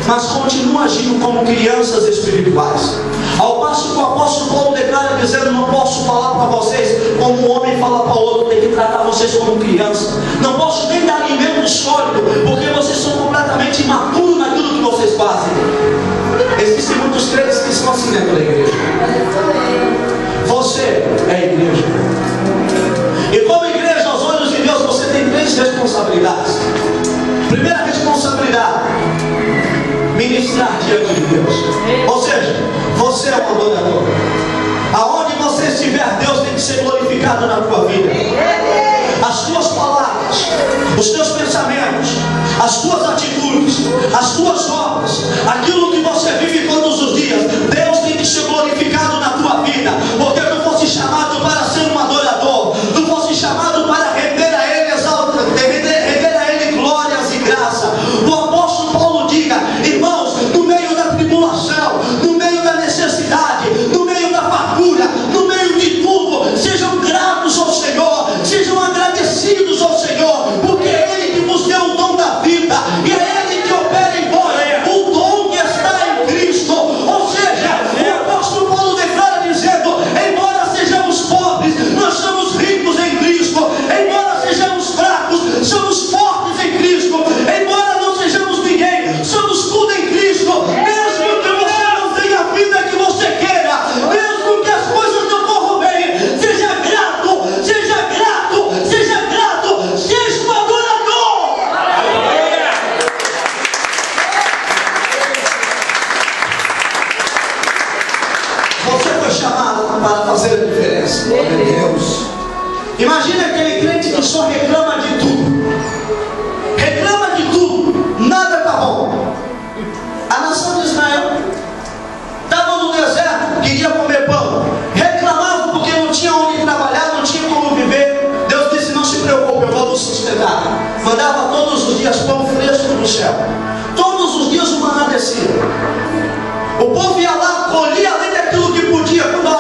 mas continuam agindo como crianças espirituais. Ao passo que o apóstolo Paulo declara dizendo: não posso falar para vocês como um homem fala para outro, tem que tratar vocês como criança. Não posso nem dar alimento sólido, porque vocês são completamente imaturos naquilo que vocês fazem. Existem muitos crentes que estão assim dentro da igreja. Você é a igreja. E como igreja, aos olhos de Deus, você tem 3 responsabilidades. Primeira responsabilidade: ministrar diante de Deus. Ou seja, você é um adorador. Aonde você estiver, Deus tem que ser glorificado na tua vida. As tuas palavras, os teus pensamentos, as tuas atitudes, as tuas obras, aquilo que você vive todos os dias, Deus tem que ser glorificado na tua vida. Porque tu fosse chamado para ser um adorador, tu fosse chamado para render a Ele render a Ele glórias e graça. O apóstolo Paulo diga: irmãos, no meio da tribulação, no meio da necessidade, no meio da fartura, no meio de tudo, sejam gratos ao Senhor, sejam agradecidos ao Senhor, porque é Ele que vos deu o dom da vida, e é Ele que opera em vós o dom que está em Cristo. Ou seja, o apóstolo Paulo declara dizendo: embora sejamos pobres, nós somos ricos em Cristo. Embora sejamos fracos, somos fortes em Cristo. Embora não sejamos ninguém, somos tudo em Cristo. Mesmo que você não tenha a vida que você queira, mesmo que as coisas não corram bem, seja grato, seja grato, seja grato, seja um adorador. Você foi chamado para fazer a diferença. Glória a Deus. Imagina aquele crente que só reclama de tudo. Reclama de tudo, nada está bom. A nação de Israel estava no deserto, queria comer pão, reclamava porque não tinha onde trabalhar, não tinha como viver. Deus disse: não se preocupe, eu vou vos sustentar. Mandava todos os dias pão fresco do céu. Todos os dias o maná descia. O povo ia lá, colhia além daquilo que podia. Quando a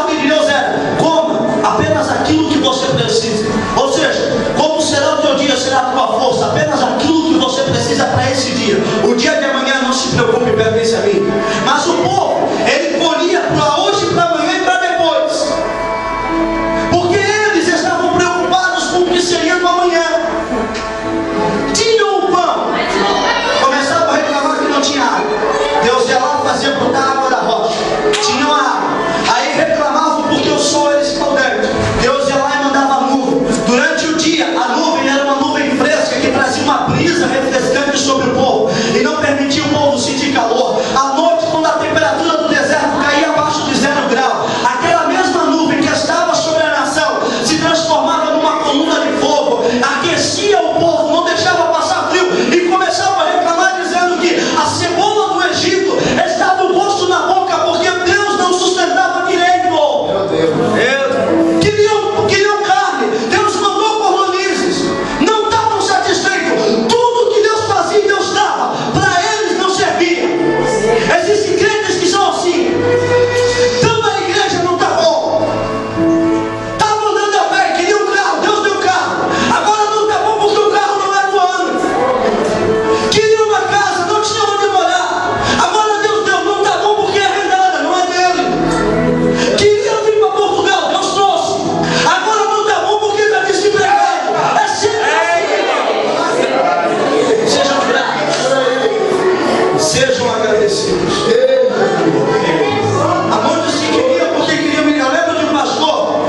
tinham água. Aí reclamavam porque o sol era escaldante. Deus ia lá e mandava a nuvem. Durante o dia, a nuvem era uma nuvem fresca que trazia uma brisa refrescante sobre o povo e não permitia o povo sentir calor. À noite, quando a temperatura do deserto caía abaixo de 0 graus, aquela mesma nuvem que estava sobre a nação se transformava numa coluna de fogo, aquecia o povo, não deixava passar frio e começava a reclamar dizendo que a cebola do Egito estava o gosto na boca porque Deus não sustentava direito. Queriam carne, Deus mandou cordonizes, não estavam satisfeitos. Tudo que Deus fazia, Deus dava, para eles não servia. Existem crentes que são assim. Então a igreja não está bom, estava andando a pé, queria um carro, Deus deu carro, agora não está bom porque o carro não é do ano. Queria uma casa, não tinha onde morar, agora Deus deu, não está bom porque é arrendada, não é dele. Queria vir para Portugal, Deus trouxe, agora não está bom porque está desempregado. É sempre assim. Sejam gratos, sejam agradecidos. Há muitos que queriam porque queriam me. Eu lembro de um pastor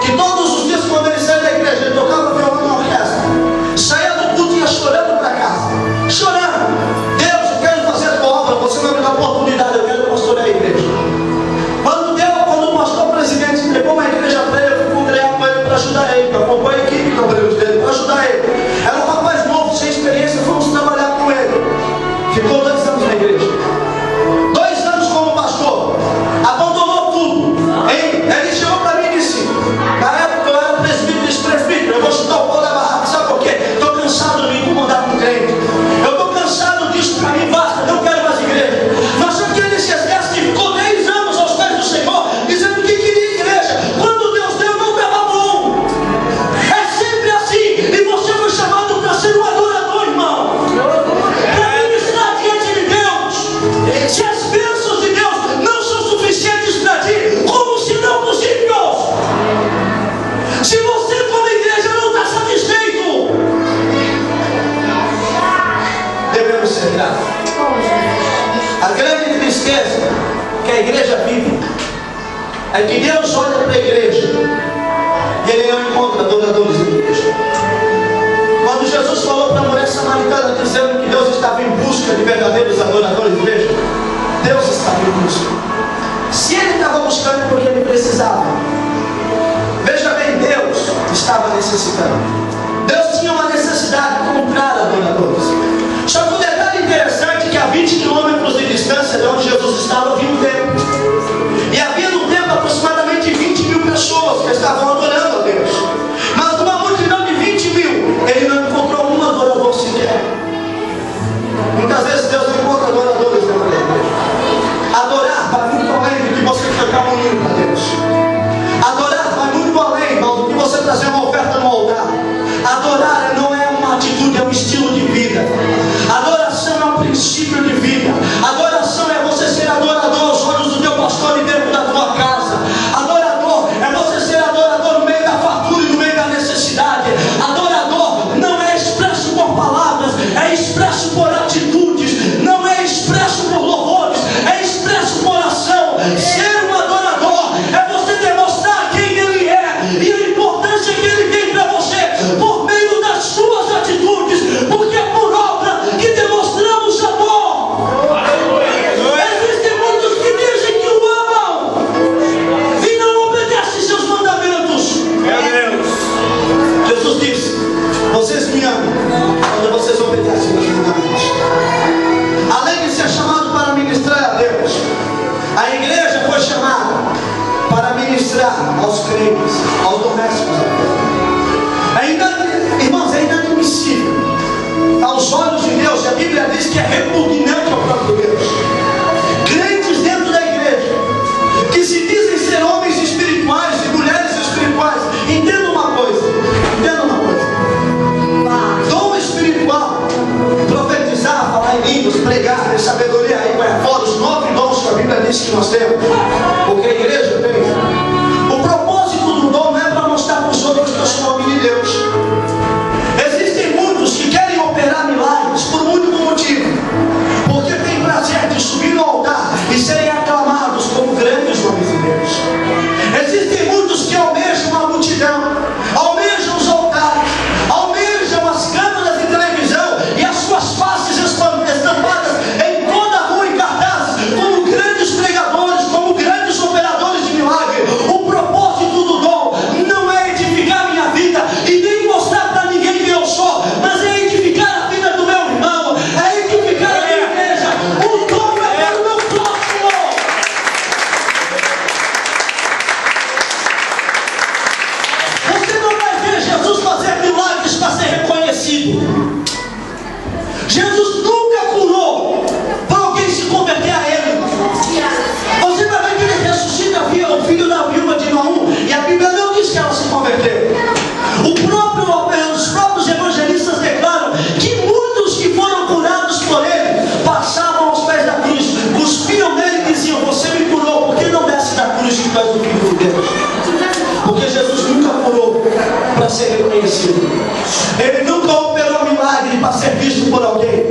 que todos os dias, quando ele saía da igreja, ele tocava violão na orquestra, saía do culto e ia chorando para casa, chorando. Deus, eu quero fazer a tua obra, você não me dá oportunidade, eu quero pastorear a igreja. Quando o pastor presidente entregou uma igreja para ele, eu fui congregar com ele para ajudar ele, para compor a equipe do obreiro dele, para ajudar ele. Era um rapaz novo, sem experiência, fomos trabalhar com ele. Ficou 2 anos na igreja. 2 anos como pastor. Abandonou tudo. Ele chegou para mim e disse, na época eu era presbítero, eu vou chutar o pau da barraca, sabe por quê? Estou cansado de me incomodar com crente. Eu estou cansado disso, para mim basta, não quero mais igreja. Mas só que ele se esquece que ficou 10 anos aos pés do Senhor, dizendo que queria igreja. Quando Deus deu, não estava bom. É sempre assim. E você foi chamado para ser um adorador, irmão. Para ministrar diante de Deus. Se as bênçãos de Deus não são suficientes para ti, como se não possíveis? Se você como igreja não está satisfeito, devemos ser gratos. A grande tristeza que a igreja vive é que Deus olha para a igreja e Ele não encontra adoradores de igreja. Quando Jesus falou para a mulher samaritana dizendo que Deus estava em busca de verdadeiros adoradores de igreja, Deus estava em busca. Se Ele estava buscando porque Ele precisava, veja bem, Deus estava necessitando. Deus tinha uma necessidade de comprar adoradores. Só que um detalhe interessante é que a 20 quilômetros de distância de onde Jesus estava havia um templo. E havia no templo aproximadamente 20 mil pessoas que estavam adorando a Deus. Mas numa multidão de 20 mil, Ele não encontrou um adorador sequer. Muitas vezes Deus não encontra adoradores na igreja. Adorar vai muito além do que você cantar um hino para Deus. Adorar vai muito além, irmão, do que você trazer uma oferta no altar. Adorar não é uma atitude, é um estilo de vida. Adoração é um princípio de vida. Adoração é você ser adorador aos olhos do teu pastor e dentro da tua casa. Adorador é você ser adorador no meio da fartura e no meio da necessidade. Adorador não é expresso por palavras, é expresso por atitudes. Não é expresso por louvores, é expresso por ação. Ser um adorador é você demonstrar quem Ele é e a importância que Ele tem para você por meio das suas atitudes, porque é por obra que demonstramos amor. Existem muitos que dizem que o amam e não obedecem seus mandamentos. Jesus disse, vocês me amam quando vocês obedecem meus mandamentos. Além de ser chamado para ministrar a Deus, a igreja foi chamada para ministrar aos crentes, aos domésticos. Irmãos, é inadmissível aos olhos de Deus, e a Bíblia diz que é repugnante ao próprio Deus, crentes dentro da igreja que se dizem ser homens espirituais e mulheres espirituais. Entenda uma coisa, dom espiritual, profetizar, falar em línguas, pregar, ter sabedoria, aí vai fora os 9 dons que a Bíblia diz que nós temos, porque a igreja tem. O propósito do dom não é para mostrar para os outros que eu sou homem de Deus. Existem muitos que querem operar milagres por um único motivo, porque tem prazer de subir no altar e serem aclamados como grandes cruz que tu és o Filho de Deus. Porque Jesus nunca curou para ser reconhecido. Ele nunca operou milagre para ser visto por alguém.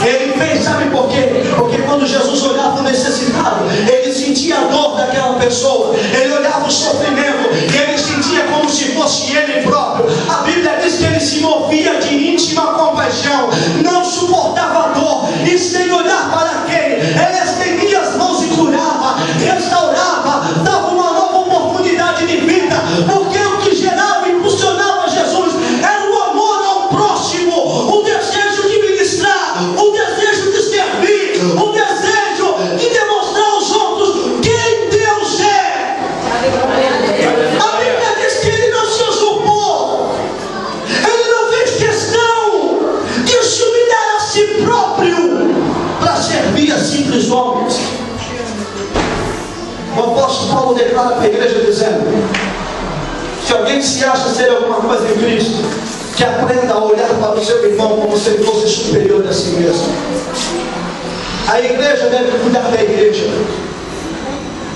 Ele fez, sabe por quê? Porque quando Jesus olhava o necessitado, ele sentia a dor daquela pessoa. Ele olhava o sofrimento e ele sentia como se fosse ele próprio. A Bíblia diz que ele se movia de íntima compaixão, não suportava a dor, e sem olhar para quem, ele estendia as mãos e curava, restaurava, dava uma nova oportunidade de vida. Porque o que gerava e impulsionava Jesus era o amor ao próximo, o desejo de ministrar, o desejo de servir, o desejo de demonstrar aos outros quem Deus é. A Bíblia diz que ele não se usurpou, ele não fez questão de se humilhar a si próprio para servir a simples homens. O apóstolo Paulo declara para a igreja dizendo: se alguém se acha ser alguma coisa em Cristo, que aprenda a olhar para o seu irmão como se ele fosse superior a si mesmo. A igreja deve cuidar da igreja.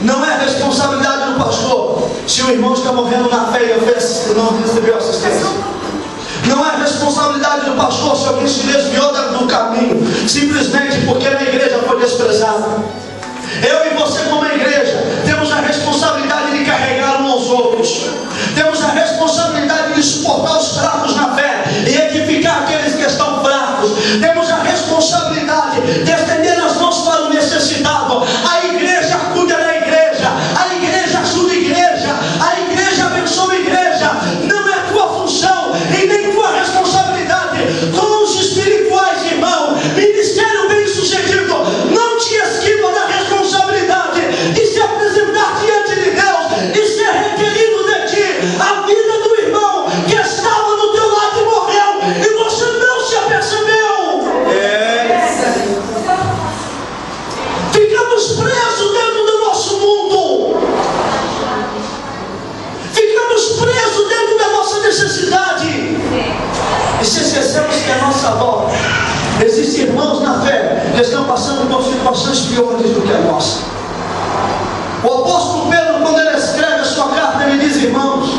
Não é responsabilidade do pastor se o irmão está morrendo na fé e não recebeu assistência. Não é responsabilidade do pastor se alguém se desviou do caminho, simplesmente porque na igreja foi desprezado. Eu e você, como igreja, temos a responsabilidade de carregar uns aos outros. Temos a responsabilidade de suportar os fracos na fé e edificar aqueles que estão fracos. Temos a responsabilidade de estender as mãos para o necessitado. A igreja cuida da igreja, a igreja ajuda a igreja, a igreja abençoa a igreja. Não é tua função e nem tua responsabilidade. Dons espirituais, irmão, ministério bem sucedido, não te esquiva da responsabilidade de se apresentar diante de Deus e ser requerido de ti a vida do irmão que estava no teu lado e morreu e você não se apercebeu. Ficamos presos dentro do nosso mundo, ficamos presos dentro da nossa necessidade e se esquecemos que a nossa volta existem irmãos na fé que estão passando por situações piores do que a nossa. O apóstolo Pedro, quando ele escreve a sua carta, ele diz: irmãos,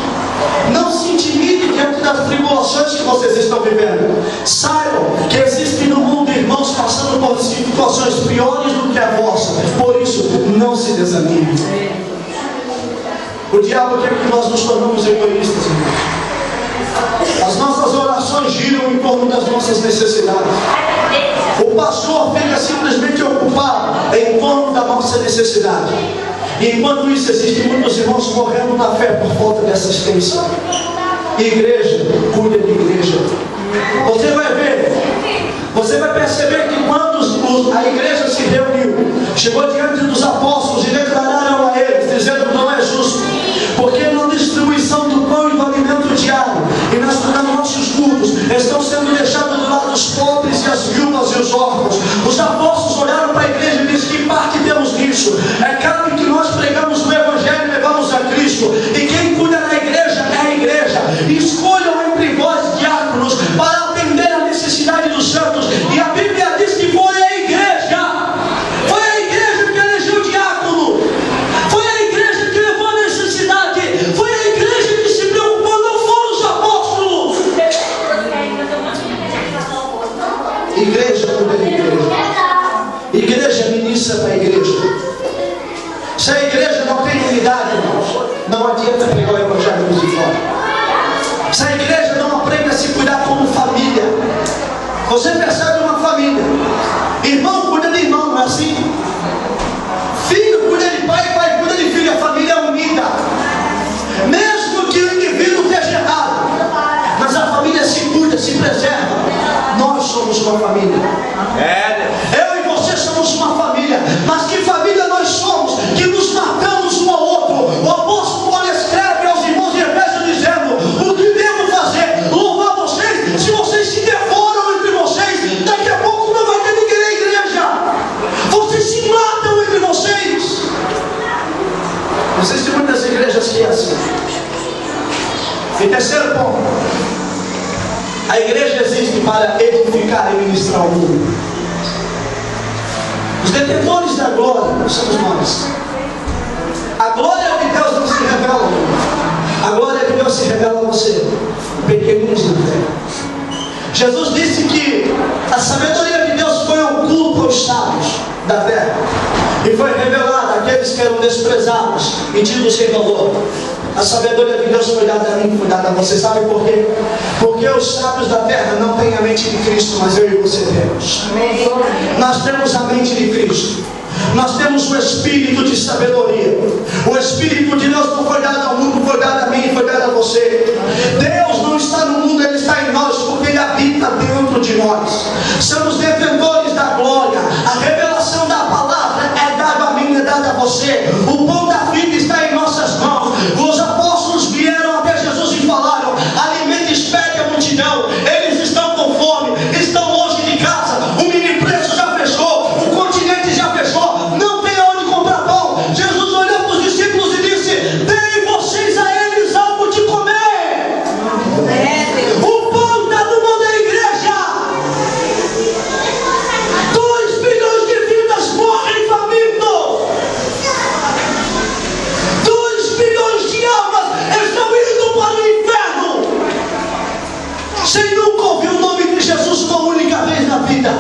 não se intimidem diante das tribulações que vocês estão vivendo. Saibam que existem no mundo irmãos passando por situações piores do que a vossa. Por isso, não se desanimem. O diabo quer que nós nos tornamos egoístas, irmãos. As nossas orações giram em torno das nossas necessidades. O pastor fica simplesmente ocupado em torno da nossa necessidade. E enquanto isso, existem muitos irmãos morrendo na fé por falta de assistência. Igreja, cuida de igreja. Você vai ver, você vai perceber que quando a igreja se reuniu, chegou diante dos apóstolos e declararam a eles, dizendo: não é justo, porque na distribuição do pão e do alimento diário e nos nossos cultos estão sendo deixados do lado os pobres e as viúvas e os órfãos. Os apóstolos olharam para a igreja e disseram: que parte temos nisso? É claro que nós pregamos o evangelho e levamos a Cristo, e quem cuida da igreja é a igreja. Escolham entre vós diáconos para atender a necessidade dos santos. E a Bíblia diz que foi a igreja que elegeu o diácono, foi a igreja que levou a necessidade, foi a igreja que se preocupou, não foram os apóstolos. Igreja cuida da igreja, igreja ministra para a igreja. Se a igreja não tem unidade, irmãos, não adianta pregar o evangelho dos de fora. Se a igreja não aprende a se cuidar como família, você percebe uma família, irmão cuida de irmão, não é assim? Filho cuida de pai, pai cuida de filho, a família é unida. Mesmo que o indivíduo esteja errado, mas a família se cuida, se preserva. Nós somos uma família. Eu e você somos uma família. Mas que família nós somos, que nos matamos um ao outro? O apóstolo Paulo escreve aos irmãos de Efésios dizendo: o que devo fazer? Louvar vocês? Se vocês se devoram entre vocês, daqui a pouco não vai ter ninguém na igreja. Vocês se matam entre vocês. Existem muitas igrejas que é assim. E terceiro ponto: a igreja existe para edificar e ministrar o mundo. Os detentores da glória somos nós. A glória se revela a você, pequeninos na fé. Jesus disse que a sabedoria de Deus foi oculta aos sábios da terra e foi revelada àqueles que eram desprezados e tidos sem valor. A sabedoria de Deus foi dada a mim, foi dada a você. Sabe por quê? Porque os sábios da terra não têm a mente de Cristo, mas eu e você temos. Nós temos a mente de Cristo. Nós temos o Espírito de sabedoria. O Espírito de Deus não foi dado ao mundo, foi dado a mim e foi dado a você. Deus não está no mundo, Ele está em nós, porque Ele habita dentro de nós. Somos detentores da glória. A revelação da palavra é dada a mim, é dada a você. O pão da vida está em nossas mãos. Os apóstolos vieram até Jesus e falaram: alimente, espere a multidão. Eles estão com fome, estão longe de casa, o mini preço já fechou, o continente já fechou. Não tem onde comprar pão. Jesus olhou para os discípulos e disse: deem vocês a eles algo de comer. O pão está no mão da igreja. 2 bilhões de vidas morrem famintos. 2 bilhões de almas estão indo para o inferno sem nunca ouvir o nome de Jesus uma única vez na vida.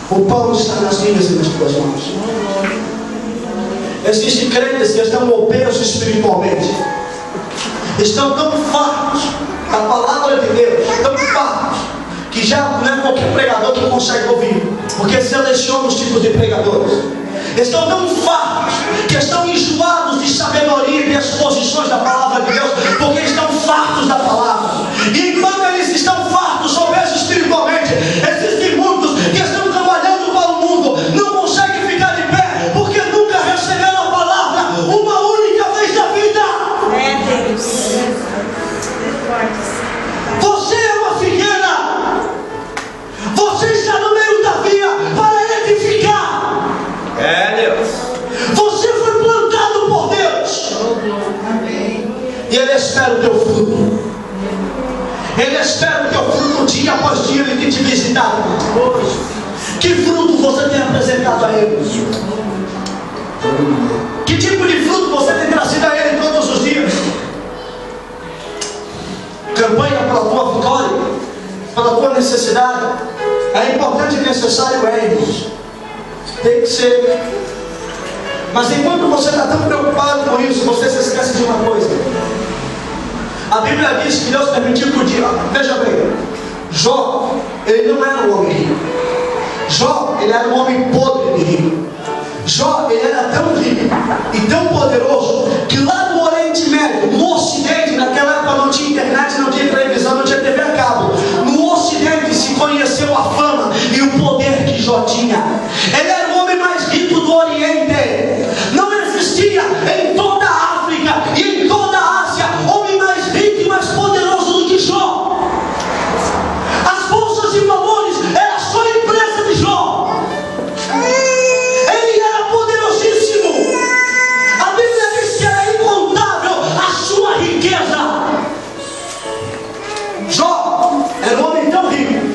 O pão está nas minhas e nas tuas mãos. Existem crentes que estão obesos espiritualmente, estão tão fartos da palavra de Deus, tão fartos, que já não é qualquer pregador que consegue ouvir, porque seleciona os tipos de pregadores. Estão tão fartos que estão enjoados de sabedoria e de exposições da palavra de Deus, porque estão fartos da palavra. E enquanto eles estão fartos, obesos espiritualmente, existem muitos que estão trabalhando para o mundo, não conseguem ficar de pé, porque nunca receberam a palavra uma única vez na vida. Você é uma figueira, você está no meio da via para edificar. Você foi plantado por Deus. E Ele espera o teu fruto. Ele espera o teu fruto dia após dia Ele tem te visitado. Que fruto você tem apresentado a Ele? Que tipo de fruto você tem trazido a Ele todos os dias? Campanha pela tua vitória, pela tua necessidade. É importante e necessário, irmãos. Tem que ser. Mas enquanto você está tão preocupado com isso, você se esquece de uma coisa. A Bíblia diz que Deus permitiu que o dia. Veja bem, Jó, ele não era um homem rico. Jó, ele era um homem podre de rico. Jó, ele era tão rico e tão poderoso que lá no Oriente Médio, no Ocidente, naquela época não tinha internet, não tinha televisão, não tinha TV a cabo. No Ocidente se conheceu a fama e o poder que Jó tinha. Ele era o homem mais rico do Oriente. Não existia em toda a África e em toda a Ásia homem mais rico e mais poderoso do que Jó. As bolsas de valores era só a empresa de Jó. Ele era poderosíssimo. A Bíblia diz que era incontável a sua riqueza. Jó era um homem tão rico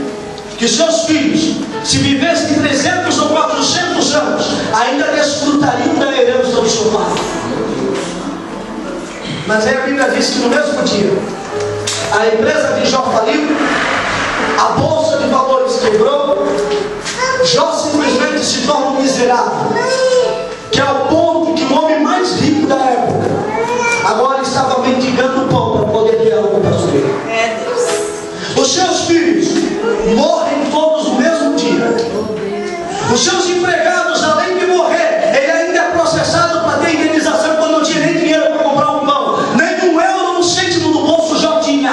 que seus filhos, se vivessem 300 ou 400 anos, ainda desfrutariam da herança do seu pai. Mas aí a Bíblia diz que no mesmo dia a empresa de Jó faliu, a bolsa de valores quebrou, Jó simplesmente se torna um miserável, que é o ponto que o homem mais rico da época agora estava mendigando pão para poder ter algo para comer. Os seus filhos morrem todos no mesmo dia. Os seus empregados, além de morrer, ele ainda é processado para ter indenização quando não tinha nem dinheiro para comprar um pão. Nem um euro, um cêntimo no bolso Jó tinha.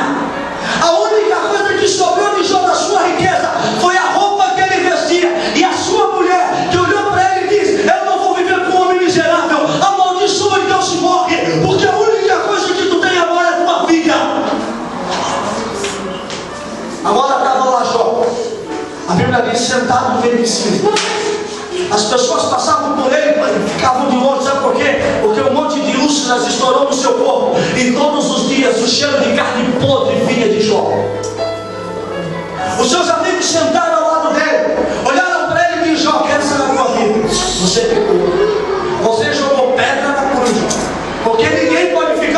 A única coisa que sobrou de Jó da sua riqueza foi a roupa que ele vestia. E a sua mulher, que olhou para ele e disse: eu não vou viver com um homem miserável. Amaldiçoa, então se morre, porque a única coisa que tu tem agora é a tua vida. Agora estava lá Jó, a Bíblia diz, sentado no meio de si. As pessoas passavam por ele e ficavam de longe. Sabe por quê? Porque um monte de úlceras estourou no seu corpo, e todos os dias o cheiro de carne podre vinha de Jó. Os seus amigos sentaram ao lado dele, olharam para ele e disseram: Jó, essa é a tua vida. Você pecou, você jogou pedra na cruz, porque ninguém pode ficar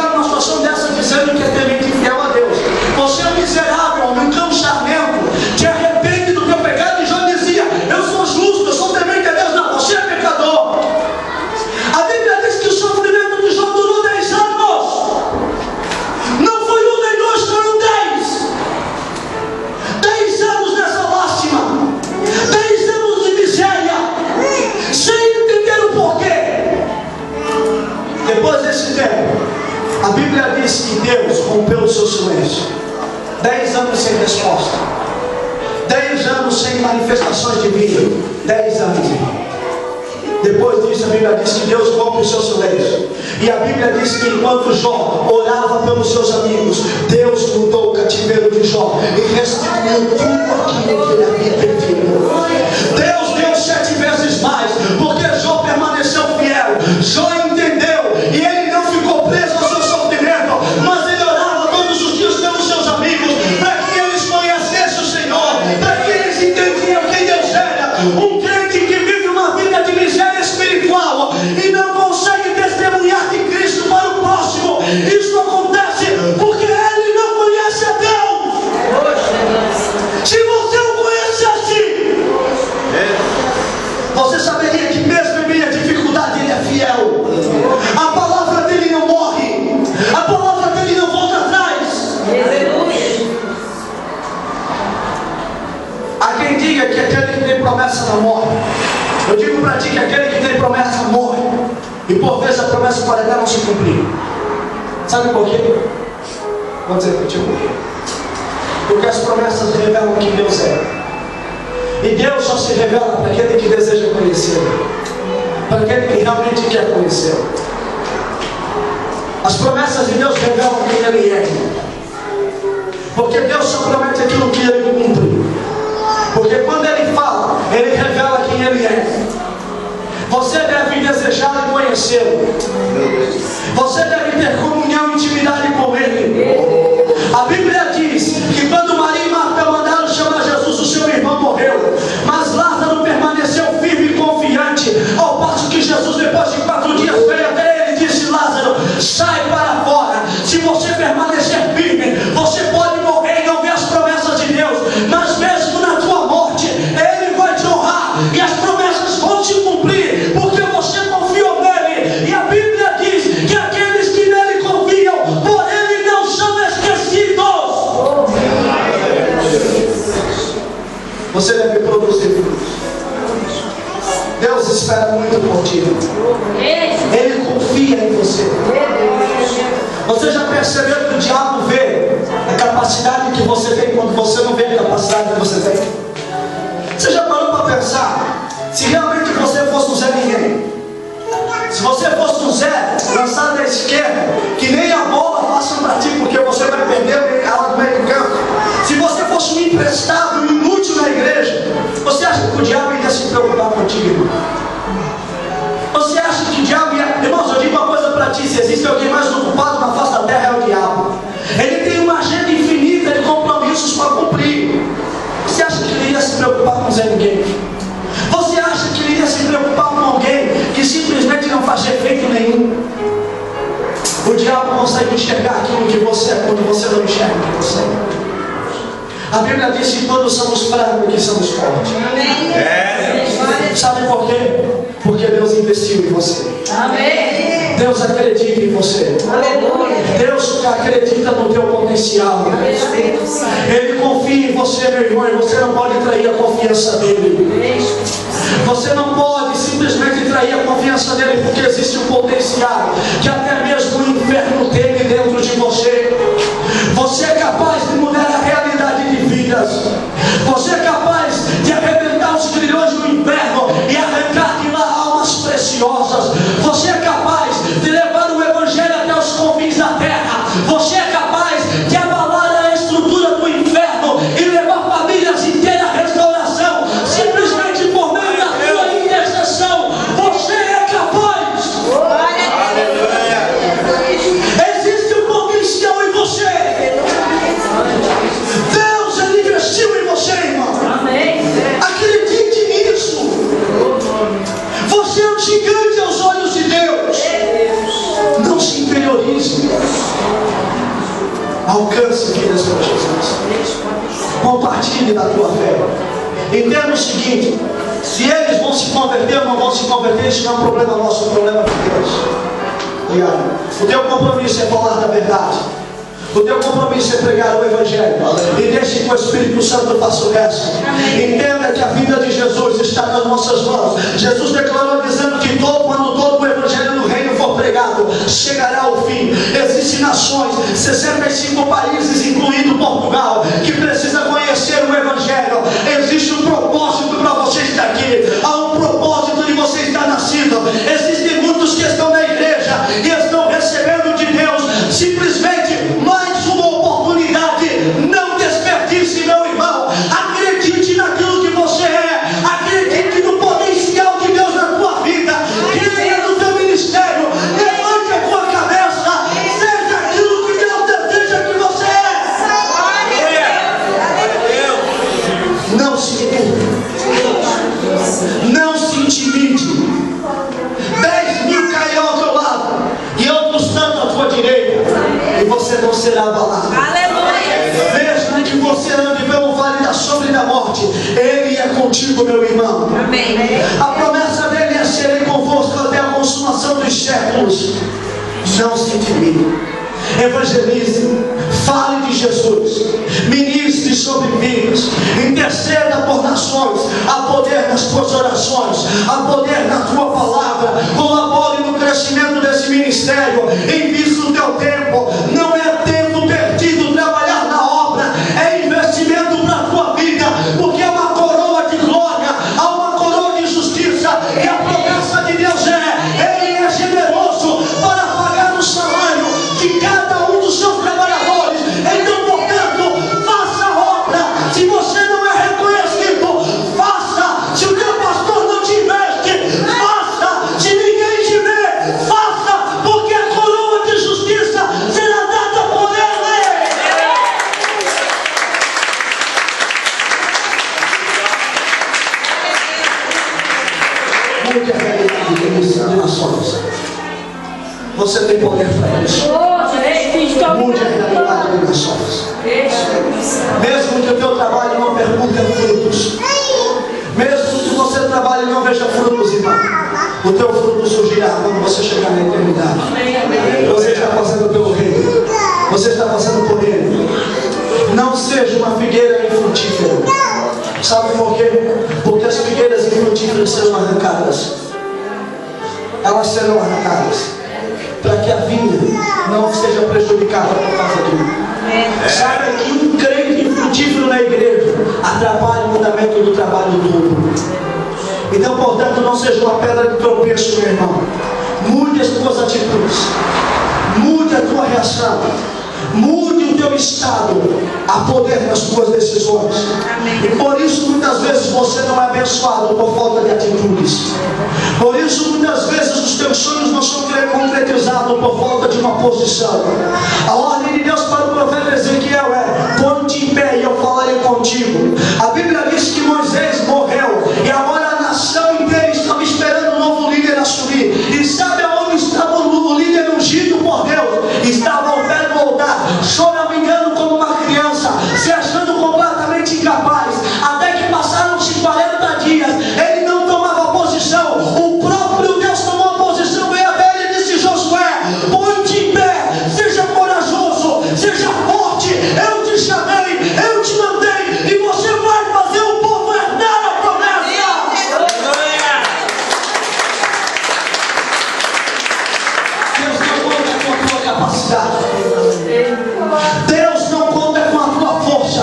manifestações divinas. 10 anos. Depois disso, a Bíblia diz que Deus rompe os seus silêncios. E a Bíblia diz que enquanto Jó orava pelos seus amigos, Deus mudou o cativeiro de Jó e restituiu tudo aquilo que ele havia perdido. Deus deu 7 vezes mais, porque Jó permaneceu fiel. Jó entendeu e ele não ficou preso ao seu sofrimento, mas ele orava todos os dias pelos seus amigos, para que eles conhecessem o Senhor, para que eles entendiam quem Deus era. Um crente que vive uma vida de miséria espiritual e não consegue testemunhar de Cristo para o próximo, isso acontece porque ele não conhece a Deus. Se você o conhecesse, você saberia que mesmo em meio à dificuldade ele é fiel. A palavra dele não morre, a palavra dele não volta atrás. Há quem diga que aquele que tem promessa não morre. Eu digo para ti que aquele que tem promessa morre, e por vezes a promessa pode até não se cumprir. Sabe por quê? Vou dizer para ti por quê. Porque as promessas revelam quem Deus é, e Deus só se revela para aquele que deseja conhecê-lo, para aquele que realmente quer conhecê-lo. As promessas de Deus revelam quem Ele é, porque Deus só promete aquilo que Ele cumpre. Porque quando Ele fala, Ele revela quem Ele é. Você deve desejar e conhecê-lo. Você deve ter comunhão e intimidade com Ele. A Bíblia diz que quando Maria e Marta mandaram chamar Jesus, o seu irmão morreu, mas Lázaro permaneceu firme e confiante, ao passo que Jesus, depois de 4 dias, veio até ele e disse: Lázaro, sai para fora. Se você permanecer firme, você pode morrer e não ver as promessas de Deus, mas mesmo na tua morte, Ele vai te honrar e as promessas vão se cumprir, porque você confiou nele. E a Bíblia diz que aqueles que nele confiam, por Ele não são esquecidos. Você deve produzir frutos. Deus espera muito por ti. Ele confia em você. Você já percebeu que o diabo vê a capacidade que você tem quando você não vê a capacidade que você tem? Você já parou para pensar? Se realmente você fosse um Zé Ninguém, se você fosse um Zé lançado à esquerda, que nem a bola faça para ti, porque você vai perder ela no meio do campo. Se você fosse um imprestável, inútil na igreja, você acha que o diabo ia se preocupar contigo? Você acha que o diabo ia... Irmãos, eu digo uma coisa para ti: se existe alguém mais ocupado na face da terra, é o diabo. Ele tem uma agenda infinita de compromissos para cumprir. Você acha que ele ia se preocupar com Zé Ninguém? Você acha que ele ia se preocupar com alguém que simplesmente não faz efeito nenhum? O diabo consegue enxergar aquilo que você é quando você não enxerga o que você é. A Bíblia diz que todos somos fracos e que somos fortes. Sabe por quê? Porque Deus investiu em você. Amém. Deus acredita em você. Aleluia. Deus acredita no teu potencial. Ele confia em você, meu irmão, e você não pode trair a confiança dele. Você não pode simplesmente trair a confiança dele, porque existe um potencial que até mesmo o inferno tem dentro de você. Você é capaz de mudar a realidade de vidas. Você é capaz de arrebentar os grilhões do inferno e arrancar de lá almas preciosas. Você é capaz de levar o evangelho até os confins da terra. Você é capaz de abalar a estrutura do inferno e levar famílias inteiras à restauração, simplesmente por meio da tua intercessão. Você é capaz. Existe um potencial em você. Deus, Ele investiu em você, irmão. Acredite nisso. Você é um gigante aos olhos de Deus. Não se inferiorize. Alcance vidas para Jesus. Compartilhe da tua fé. Entenda o seguinte: se eles vão se converter ou não vão se converter, isso não é um problema nosso, é um problema de Deus. Obrigado. O teu compromisso é falar da verdade. O teu compromisso é pregar o Evangelho. E deixe que o Espírito Santo faça o resto. Entenda que a vida de Jesus está nas nossas mãos. Jesus declarou dizendo que quando todo o Evangelho do Reino for pregado, chegará ao fim. Existem nações, 65 países, incluindo Portugal, que precisam conhecer conhecer o Evangelho. Existe um propósito para você estar aqui. Há um propósito de você estar nascido. Existem muitos que estão na igreja e estão recebendo de Deus simplesmente mais uma oportunidade. Não desperdice, meu irmão. Acredite naquilo que você é. Acredite no potencial de Deus na tua vida. Creia no teu ministério. Levante a tua cabeça. Seja aquilo que Deus deseja que você é. Não se curva. Não se intimide. 10.000 cairão ao teu lado e outros tanto à tua direita, e você não será abalado. Mesmo que você ande pelo vale da sombra e da morte, Ele é contigo, meu irmão. Amém. A promessa dele é: serei convosco até a consumação dos séculos. Não se intimide. Evangelize, fale de Jesus, ministre sobre vidas, interceda por nações. Há poder nas tuas orações, há poder na tua palavra. Colabore no crescimento desse ministério. Invista o teu tempo. Não é tempo perdido trabalhar na obra, é investimento para a tua vida, porque é uma coroa de glória, há uma coroa de justiça, e a promessa de Deus Ele é generoso para pagar o salário de cada um dos seus trabalhadores. Então, portanto, faça a obra. Se você não é reconhecido, faça. Se o teu pastor não te investe, faça. Se ninguém te vê, faça, porque a coroa de justiça será dada por Ele. Mude a realidade de missão de nações. Você tem poder para isso. Mude a realidade de nações. Mesmo que o teu trabalho não permuta frutos, mesmo que você trabalhe e não veja frutos, irmão, o teu fruto surgirá quando você chegar na eternidade. Você está passando pelo reino, você está passando por ele. Não seja uma figueira infrutífera. Sabe por quê? Porque as figueiras infrutíferas serão arrancadas. Elas serão arrancadas para que a vinha não seja prejudicada por causa de mim. Sabe que um crente infrutífero na igreja atrapalha o fundamento do trabalho duro. Então, portanto, não seja uma pedra de tropeço, meu irmão. Mude as tuas atitudes, mude a tua reação, mude o teu estado. Há poder nas tuas decisões. E por isso muitas vezes você não é abençoado por falta de atitudes. Por isso muitas vezes os teus sonhos não são concretizados por falta de uma posição. A ordem de Deus para o profeta Ezequiel é: põe-te em pé e eu falarei contigo. A Bíblia diz que Moisés morreu e agora a nação inteira estava esperando um novo líder assumir. E sabe aonde estava o líder ungido por Deus? Estava ao pé do altar, choramingando como uma criança, se achando completamente incapaz. Até que passaram-se 40 dias, ele não tomava posição. O próprio Deus tomou a posição, veio a ele e disse: Josué, põe-te em pé, seja corajoso, seja forte. Eu te chamei, eu te mandei, e você vai fazer o povo herdar a promessa. Deus não conta com a tua capacidade. Deus não conta com a tua força.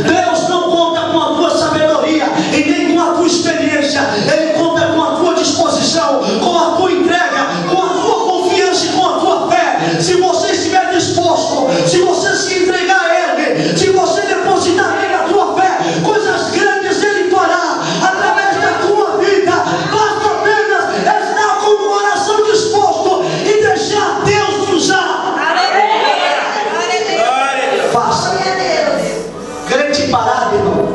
Deus não conta com a tua sabedoria e nem com a tua experiência. Ele conta com a tua disposição, com a tua entrega, com a tua confiança e com a tua fé. Se você estiver disposto, se você se entregar a Ele, se você depositar nele a tua fé, coisas grandes Ele fará através da tua vida. Basta apenas estar com o coração disposto e deixar Deus te usar. Faça. Crente parado, irmão,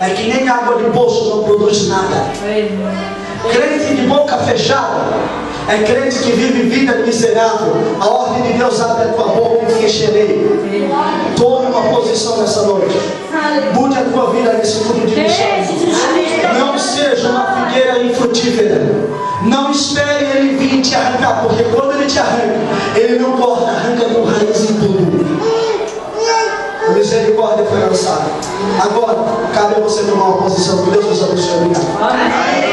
é que nem água de poço, não produz nada. Crente de boca fechada é crente que vive vida miserável. A ordem de Deus: abre a tua boca e te encherei. Tome uma posição nessa noite. Mude a tua vida nesse mundo de missões. Não seja uma figueira infrutífera. Não espere Ele vir te arrancar, porque quando Ele te arranca, Ele não corta, arranca com raiz em tudo. A misericórdia foi lançada. Agora, cabe a você tomar uma posição. Que Deus nos abençoe. Obrigado.